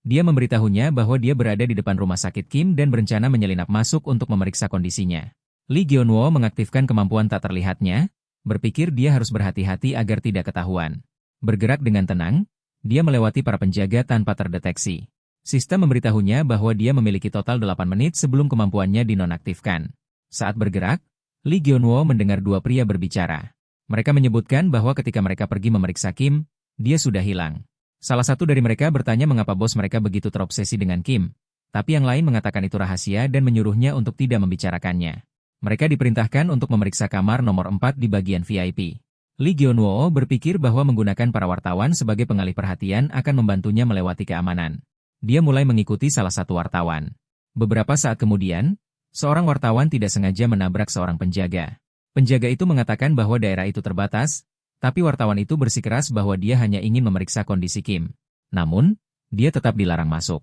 Dia memberitahunya bahwa dia berada di depan rumah sakit Kim dan berencana menyelinap masuk untuk memeriksa kondisinya. Lee Gyeon-woo mengaktifkan kemampuan tak terlihatnya, berpikir dia harus berhati-hati agar tidak ketahuan. Bergerak dengan tenang, dia melewati para penjaga tanpa terdeteksi. Sistem memberitahunya bahwa dia memiliki total 8 menit sebelum kemampuannya dinonaktifkan. Saat bergerak, Lee Gyeon-woo mendengar 2 pria berbicara. Mereka menyebutkan bahwa ketika mereka pergi memeriksa Kim, dia sudah hilang. Salah satu dari mereka bertanya mengapa bos mereka begitu terobsesi dengan Kim, Tapi yang lain mengatakan itu rahasia dan menyuruhnya untuk tidak membicarakannya. Mereka diperintahkan untuk memeriksa kamar nomor 4 di bagian VIP. Lee Gyeonwoo berpikir bahwa menggunakan para wartawan sebagai pengalih perhatian akan membantunya melewati keamanan. Dia mulai mengikuti salah satu wartawan. Beberapa saat kemudian, seorang wartawan tidak sengaja menabrak seorang penjaga. Penjaga itu mengatakan bahwa daerah itu terbatas, tapi wartawan itu bersikeras bahwa dia hanya ingin memeriksa kondisi Kim. Namun, dia tetap dilarang masuk.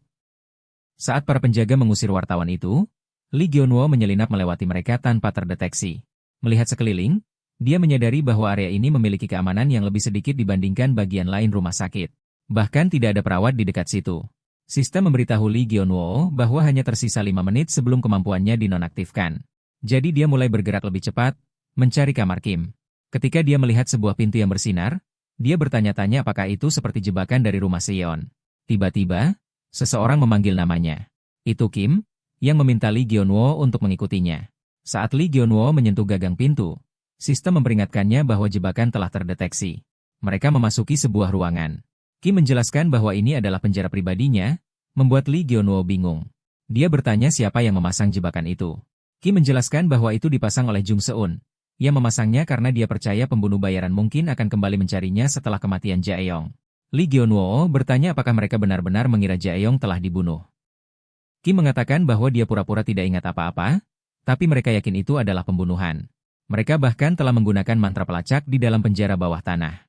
Saat para penjaga mengusir wartawan itu, Lee Gyeonwoo menyelinap melewati mereka tanpa terdeteksi. Melihat sekeliling, dia menyadari bahwa area ini memiliki keamanan yang lebih sedikit dibandingkan bagian lain rumah sakit. Bahkan tidak ada perawat di dekat situ. Sistem memberitahu Lee Gyeonwoo bahwa hanya tersisa 5 menit sebelum kemampuannya dinonaktifkan. Jadi dia mulai bergerak lebih cepat, mencari kamar Kim. Ketika dia melihat sebuah pintu yang bersinar, dia bertanya-tanya apakah itu seperti jebakan dari rumah Seon. Tiba-tiba, seseorang memanggil namanya. Itu Kim, yang meminta Lee Gyeonwoo untuk mengikutinya. Saat Lee Gyeonwoo menyentuh gagang pintu, sistem memperingatkannya bahwa jebakan telah terdeteksi. Mereka memasuki sebuah ruangan. Kim menjelaskan bahwa ini adalah penjara pribadinya, membuat Lee Gyeonwoo bingung. Dia bertanya siapa yang memasang jebakan itu. Kim menjelaskan bahwa itu dipasang oleh Jung Seun. Ia memasangnya karena dia percaya pembunuh bayaran mungkin akan kembali mencarinya setelah kematian Jaeyoung. Lee Gyeonwoo bertanya apakah mereka benar-benar mengira Jaeyoung telah dibunuh. Kim mengatakan bahwa dia pura-pura tidak ingat apa-apa, tapi mereka yakin itu adalah pembunuhan. Mereka bahkan telah menggunakan mantra pelacak di dalam penjara bawah tanah.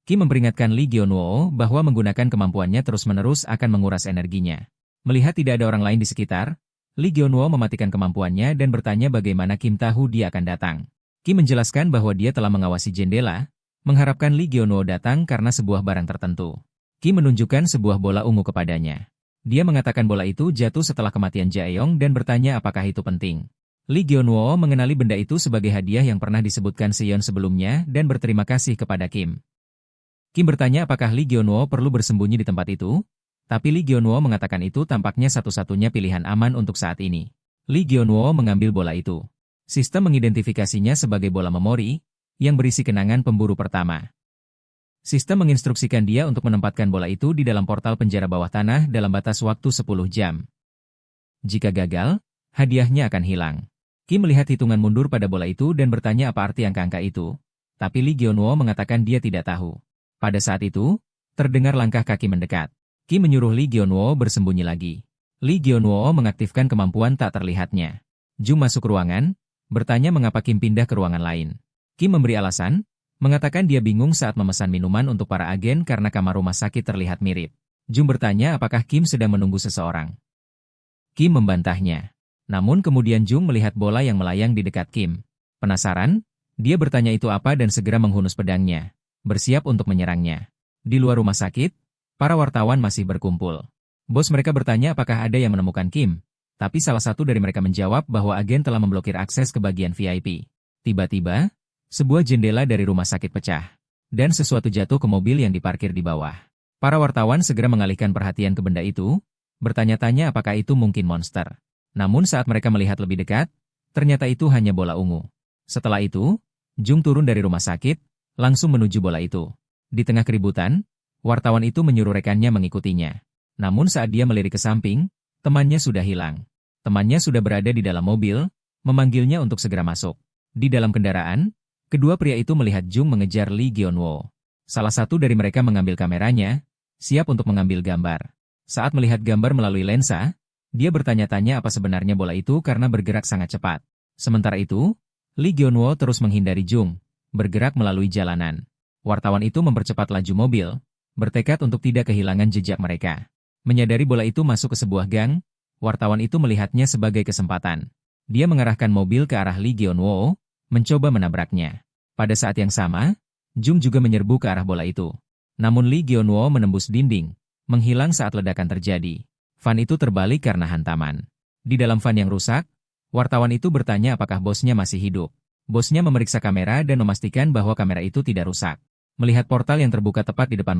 Kim memperingatkan Lee Gyeonwoo bahwa menggunakan kemampuannya terus-menerus akan menguras energinya. Melihat tidak ada orang lain di sekitar, Lee Gyeonwoo mematikan kemampuannya dan bertanya bagaimana Kim tahu dia akan datang. Kim menjelaskan bahwa dia telah mengawasi jendela, mengharapkan Lee Gyeonwoo datang karena sebuah barang tertentu. Kim menunjukkan sebuah bola ungu kepadanya. Dia mengatakan bola itu jatuh setelah kematian Jaeyoung dan bertanya apakah itu penting. Lee Gyeonwoo mengenali benda itu sebagai hadiah yang pernah disebutkan Seon sebelumnya dan berterima kasih kepada Kim. Kim bertanya apakah Lee Gyeonwoo perlu bersembunyi di tempat itu, tapi Lee Gyeonwoo mengatakan itu tampaknya satu-satunya pilihan aman untuk saat ini. Lee Gyeonwoo mengambil bola itu. Sistem mengidentifikasinya sebagai bola memori, yang berisi kenangan pemburu pertama. Sistem menginstruksikan dia untuk menempatkan bola itu di dalam portal penjara bawah tanah dalam batas waktu 10 jam. Jika gagal, hadiahnya akan hilang. Kim melihat hitungan mundur pada bola itu dan bertanya apa arti angka-angka itu, tapi Lee Gyeonwoo mengatakan dia tidak tahu. Pada saat itu, terdengar langkah kaki mendekat. Kim menyuruh Lee Gyeonwoo bersembunyi lagi. Lee Gyeonwoo mengaktifkan kemampuan tak terlihatnya. Jung masuk ruangan, bertanya mengapa Kim pindah ke ruangan lain. Kim memberi alasan, mengatakan dia bingung saat memesan minuman untuk para agen karena kamar rumah sakit terlihat mirip. Jung bertanya apakah Kim sedang menunggu seseorang. Kim membantahnya. Namun kemudian Jung melihat bola yang melayang di dekat Kim. Penasaran, dia bertanya itu apa dan segera menghunus pedangnya, bersiap untuk menyerangnya. Di luar rumah sakit, para wartawan masih berkumpul. Bos mereka bertanya apakah ada yang menemukan Kim, tapi salah satu dari mereka menjawab bahwa agen telah memblokir akses ke bagian VIP. Tiba-tiba, sebuah jendela dari rumah sakit pecah, dan sesuatu jatuh ke mobil yang diparkir di bawah. Para wartawan segera mengalihkan perhatian ke benda itu, bertanya-tanya apakah itu mungkin monster. Namun saat mereka melihat lebih dekat, ternyata itu hanya bola ungu. Setelah itu, Jung turun dari rumah sakit, langsung menuju bola itu. Di tengah keributan, wartawan itu menyuruh rekannya mengikutinya. Namun saat dia melirik ke samping, temannya sudah hilang. Temannya sudah berada di dalam mobil, memanggilnya untuk segera masuk. Di dalam kendaraan, kedua pria itu melihat Jung mengejar Lee Gyeonwoo. Salah satu dari mereka mengambil kameranya, siap untuk mengambil gambar. Saat melihat gambar melalui lensa, dia bertanya-tanya apa sebenarnya bola itu karena bergerak sangat cepat. Sementara itu, Lee Gyeonwoo terus menghindari Jung, bergerak melalui jalanan. Wartawan itu mempercepat laju mobil, bertekad untuk tidak kehilangan jejak mereka. Menyadari bola itu masuk ke sebuah gang, wartawan itu melihatnya sebagai kesempatan. Dia mengarahkan mobil ke arah Lee Gyeonwoo, mencoba menabraknya. Pada saat yang sama, Jung juga menyerbu ke arah bola itu. Namun Lee Gyeonwoo menembus dinding, menghilang saat ledakan terjadi. Van itu terbalik karena hantaman. Di dalam van yang rusak, wartawan itu bertanya apakah bosnya masih hidup. Bosnya memeriksa kamera dan memastikan bahwa kamera itu tidak rusak. Melihat portal yang terbuka tepat di depan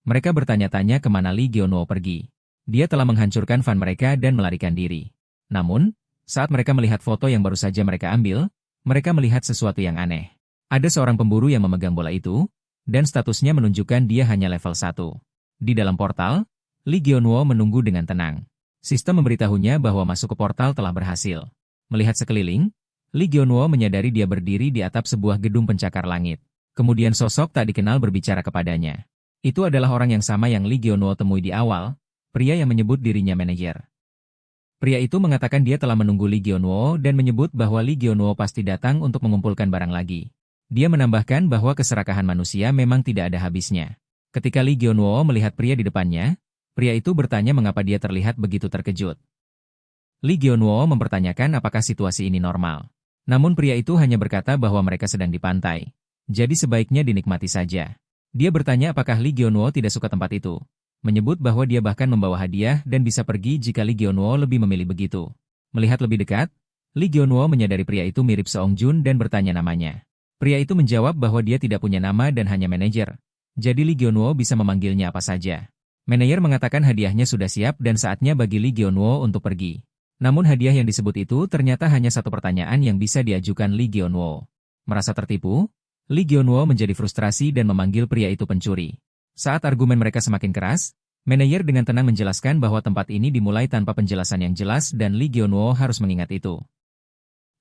mereka bertanya-tanya kemana Lee Gyeonwoo pergi. Dia telah menghancurkan van mereka dan melarikan diri. Namun, saat mereka melihat foto yang baru saja mereka ambil, mereka melihat sesuatu yang aneh. Ada seorang pemburu yang memegang bola itu, dan statusnya menunjukkan dia hanya level 1. Di dalam portal, Lee Gyeonwoo menunggu dengan tenang. Sistem memberitahunya bahwa masuk ke portal telah berhasil. Melihat sekeliling, Lee Gyeonwoo menyadari dia berdiri di atap sebuah gedung pencakar langit. Kemudian sosok tak dikenal berbicara kepadanya. Itu adalah orang yang sama yang Lee Gyeonwoo temui di awal, pria yang menyebut dirinya manajer. Pria itu mengatakan dia telah menunggu Lee Gyeonwoo dan menyebut bahwa Lee Gyeonwoo pasti datang untuk mengumpulkan barang lagi. Dia menambahkan bahwa keserakahan manusia memang tidak ada habisnya. Ketika Lee Gyeonwoo melihat pria di depannya, pria itu bertanya mengapa dia terlihat begitu terkejut. Lee Gyeonwoo mempertanyakan apakah situasi ini normal. Namun pria itu hanya berkata bahwa mereka sedang di pantai. Jadi sebaiknya dinikmati saja. Dia bertanya apakah Lee Gyeonwoo tidak suka tempat itu. Menyebut bahwa dia bahkan membawa hadiah dan bisa pergi jika Lee Gyeonwoo lebih memilih begitu. Melihat lebih dekat, Lee Gyeonwoo menyadari pria itu mirip Seong Jun dan bertanya namanya. Pria itu menjawab bahwa dia tidak punya nama dan hanya manajer. Jadi Lee Gyeonwoo bisa memanggilnya apa saja. Manajer mengatakan hadiahnya sudah siap dan saatnya bagi Lee Gyeonwoo untuk pergi. Namun hadiah yang disebut itu ternyata hanya satu pertanyaan yang bisa diajukan Lee Gyeonwoo. Merasa tertipu, Lee Gyeonwoo menjadi frustrasi dan memanggil pria itu pencuri. Saat argumen mereka semakin keras, manajer dengan tenang menjelaskan bahwa tempat ini dimulai tanpa penjelasan yang jelas dan Lee Gyeonwoo harus mengingat itu.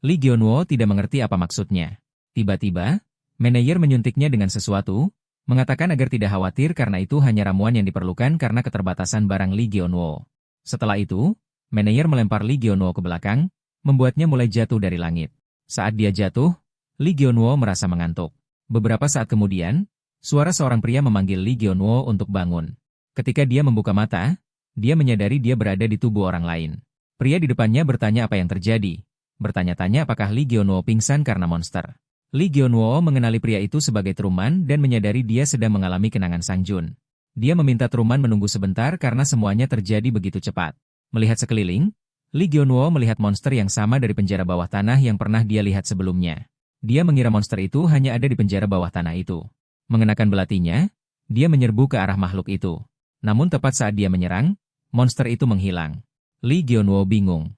Lee Gyeonwoo tidak mengerti apa maksudnya. Tiba-tiba, manajer menyuntiknya dengan sesuatu, mengatakan agar tidak khawatir karena itu hanya ramuan yang diperlukan karena keterbatasan barang Lee Gyeonwoo. Setelah itu, manajer melempar Lee Gyeonwoo ke belakang, membuatnya mulai jatuh dari langit. Saat dia jatuh, Lee Gyeonwoo merasa mengantuk. Beberapa saat kemudian, suara seorang pria memanggil Lee Gyeonwoo untuk bangun. Ketika dia membuka mata, dia menyadari dia berada di tubuh orang lain. Pria di depannya bertanya apa yang terjadi. Bertanya-tanya apakah Lee Gyeonwoo pingsan karena monster. Lee Gyeonwoo mengenali pria itu sebagai Truman dan menyadari dia sedang mengalami kenangan Sang Jun. Dia meminta Truman menunggu sebentar karena semuanya terjadi begitu cepat. Melihat sekeliling, Lee Gyeonwoo melihat monster yang sama dari penjara bawah tanah yang pernah dia lihat sebelumnya. Dia mengira monster itu hanya ada di penjara bawah tanah itu. Mengenakan belatinya, dia menyerbu ke arah makhluk itu. Namun tepat saat dia menyerang, monster itu menghilang. Lee Gyeonwoo bingung.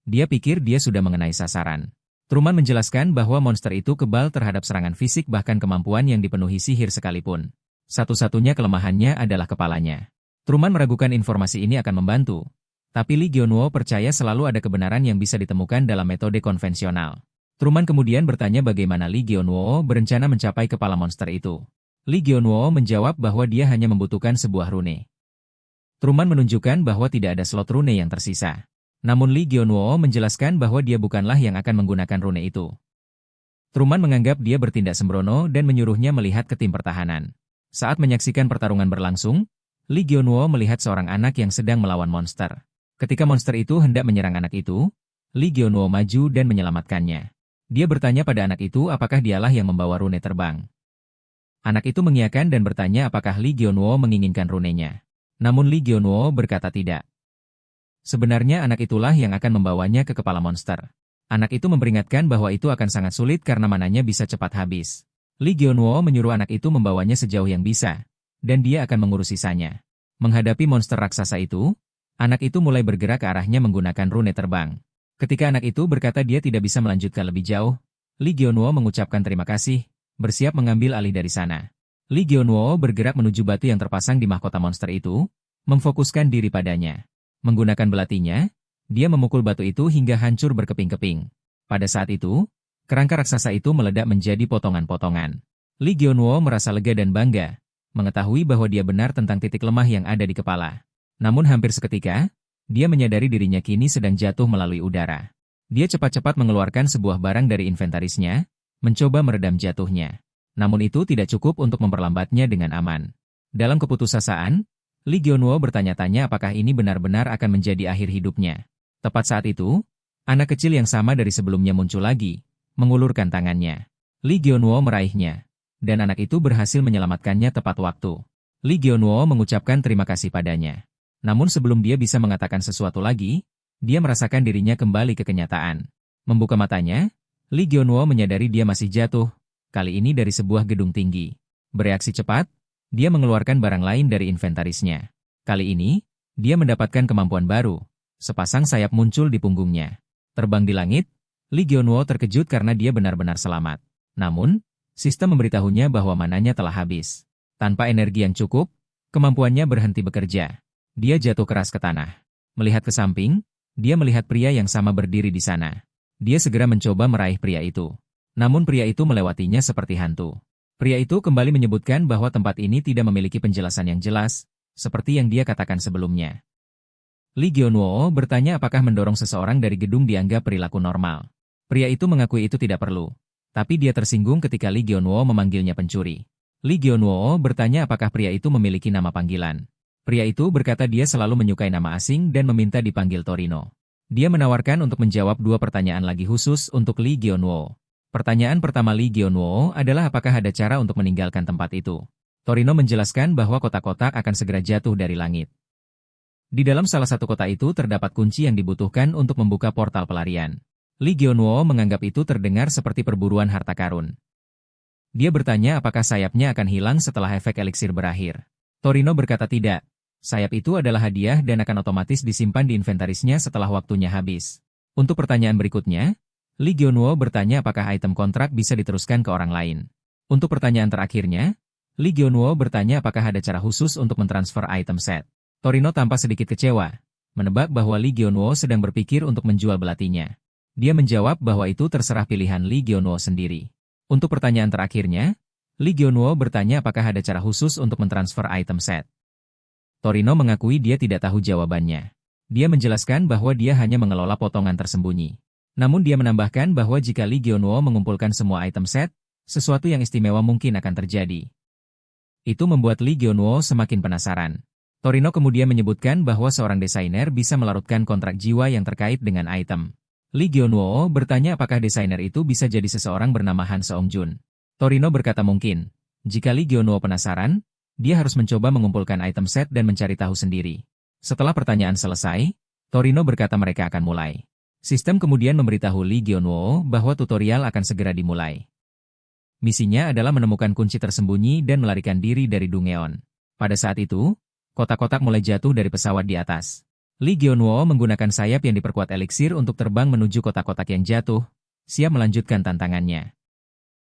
Dia pikir dia sudah mengenai sasaran. Truman menjelaskan bahwa monster itu kebal terhadap serangan fisik bahkan kemampuan yang dipenuhi sihir sekalipun. Satu-satunya kelemahannya adalah kepalanya. Truman meragukan informasi ini akan membantu. Tapi Lee Gyeonwoo percaya selalu ada kebenaran yang bisa ditemukan dalam metode konvensional. Truman kemudian bertanya bagaimana Lee Gyeonwoo berencana mencapai kepala monster itu. Lee Gyeonwoo menjawab bahwa dia hanya membutuhkan sebuah rune. Truman menunjukkan bahwa tidak ada slot rune yang tersisa. Namun Lee Gyeonwoo menjelaskan bahwa dia bukanlah yang akan menggunakan rune itu. Truman menganggap dia bertindak sembrono dan menyuruhnya melihat ke tim pertahanan. Saat menyaksikan pertarungan berlangsung, Lee Gyeonwoo melihat seorang anak yang sedang melawan monster. Ketika monster itu hendak menyerang anak itu, Lee Gyeonwoo maju dan menyelamatkannya. Dia bertanya pada anak itu apakah dialah yang membawa rune terbang. Anak itu mengiyakan dan bertanya apakah Lee Gyeonwoo menginginkan runenya. Namun Lee Gyeonwoo berkata tidak. Sebenarnya anak itulah yang akan membawanya ke kepala monster. Anak itu memperingatkan bahwa itu akan sangat sulit karena mananya bisa cepat habis. Lee Gyeonwoo menyuruh anak itu membawanya sejauh yang bisa, dan dia akan mengurus sisanya. Menghadapi monster raksasa itu, anak itu mulai bergerak ke arahnya menggunakan rune terbang. Ketika anak itu berkata dia tidak bisa melanjutkan lebih jauh, Lee Gyeonwoo mengucapkan terima kasih, bersiap mengambil alih dari sana. Lee Gyeonwoo bergerak menuju batu yang terpasang di mahkota monster itu, memfokuskan diri padanya. Menggunakan belatinya, dia memukul batu itu hingga hancur berkeping-keping. Pada saat itu, kerangka raksasa itu meledak menjadi potongan-potongan. Lee Gyeonwoo merasa lega dan bangga, mengetahui bahwa dia benar tentang titik lemah yang ada di kepala. Namun hampir seketika, dia menyadari dirinya kini sedang jatuh melalui udara. Dia cepat-cepat mengeluarkan sebuah barang dari inventarisnya, mencoba meredam jatuhnya. Namun itu tidak cukup untuk memperlambatnya dengan aman. Dalam keputusasaan, Lee Gyeonwoo bertanya-tanya apakah ini benar-benar akan menjadi akhir hidupnya. Tepat saat itu, anak kecil yang sama dari sebelumnya muncul lagi, mengulurkan tangannya. Lee Gyeonwoo meraihnya, dan anak itu berhasil menyelamatkannya tepat waktu. Lee Gyeonwoo mengucapkan terima kasih padanya. Namun sebelum dia bisa mengatakan sesuatu lagi, dia merasakan dirinya kembali ke kenyataan. Membuka matanya, Lee Gyeonwoo menyadari dia masih jatuh, kali ini dari sebuah gedung tinggi. Bereaksi cepat, dia mengeluarkan barang lain dari inventarisnya. Kali ini, dia mendapatkan kemampuan baru. Sepasang sayap muncul di punggungnya. Terbang di langit, Lee Gyeonwoo terkejut karena dia benar-benar selamat. Namun, sistem memberitahunya bahwa mananya telah habis. Tanpa energi yang cukup, kemampuannya berhenti bekerja. Dia jatuh keras ke tanah. Melihat ke samping, dia melihat pria yang sama berdiri di sana. Dia segera mencoba meraih pria itu. Namun pria itu melewatinya seperti hantu. Pria itu kembali menyebutkan bahwa tempat ini tidak memiliki penjelasan yang jelas, seperti yang dia katakan sebelumnya. Lee Gyeonwoo bertanya apakah mendorong seseorang dari gedung dianggap perilaku normal. Pria itu mengakui itu tidak perlu. Tapi dia tersinggung ketika Lee Gyeonwoo memanggilnya pencuri. Lee Gyeonwoo bertanya apakah pria itu memiliki nama panggilan. Pria itu berkata dia selalu menyukai nama asing dan meminta dipanggil Torino. Dia menawarkan untuk menjawab 2 pertanyaan lagi khusus untuk Lee Gyeonwoo. Pertanyaan pertama Lee Gyeonwoo adalah apakah ada cara untuk meninggalkan tempat itu. Torino menjelaskan bahwa kotak-kotak akan segera jatuh dari langit. Di dalam salah satu kotak itu terdapat kunci yang dibutuhkan untuk membuka portal pelarian. Lee Gyeonwoo menganggap itu terdengar seperti perburuan harta karun. Dia bertanya apakah sayapnya akan hilang setelah efek eliksir berakhir. Torino berkata tidak. Sayap itu adalah hadiah dan akan otomatis disimpan di inventarisnya setelah waktunya habis. Untuk pertanyaan berikutnya, Lee Gyeonwoo bertanya apakah item kontrak bisa diteruskan ke orang lain. Untuk pertanyaan terakhirnya, Lee Gyeonwoo bertanya apakah ada cara khusus untuk mentransfer item set. Torino tampak sedikit kecewa, menebak bahwa Lee Gyeonwoo sedang berpikir untuk menjual belatinya. Dia menjawab bahwa itu terserah pilihan Lee Gyeonwoo sendiri. Untuk pertanyaan terakhirnya, Lee Gyeonwoo bertanya apakah ada cara khusus untuk mentransfer item set. Torino mengakui dia tidak tahu jawabannya. Dia menjelaskan bahwa dia hanya mengelola potongan tersembunyi. Namun dia menambahkan bahwa jika Lee Gyeonwoo mengumpulkan semua item set, sesuatu yang istimewa mungkin akan terjadi. Itu membuat Lee Gyeonwoo semakin penasaran. Torino kemudian menyebutkan bahwa seorang desainer bisa melarutkan kontrak jiwa yang terkait dengan item. Lee Gyeonwoo bertanya apakah desainer itu bisa jadi seseorang bernama Han Seong-jun. Torino berkata mungkin. Jika Lee Gyeonwoo penasaran, dia harus mencoba mengumpulkan item set dan mencari tahu sendiri. Setelah pertanyaan selesai, Torino berkata mereka akan mulai. Sistem kemudian memberitahu Lee Gyeonwoo bahwa tutorial akan segera dimulai. Misinya adalah menemukan kunci tersembunyi dan melarikan diri dari Dungeon. Pada saat itu, kotak-kotak mulai jatuh dari pesawat di atas. Lee Gyeonwoo menggunakan sayap yang diperkuat eliksir untuk terbang menuju kotak-kotak yang jatuh, siap melanjutkan tantangannya.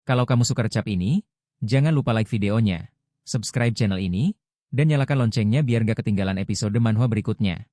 Kalau kamu suka recap ini, jangan lupa like videonya, subscribe channel ini, dan nyalakan loncengnya biar gak ketinggalan episode manhwa berikutnya.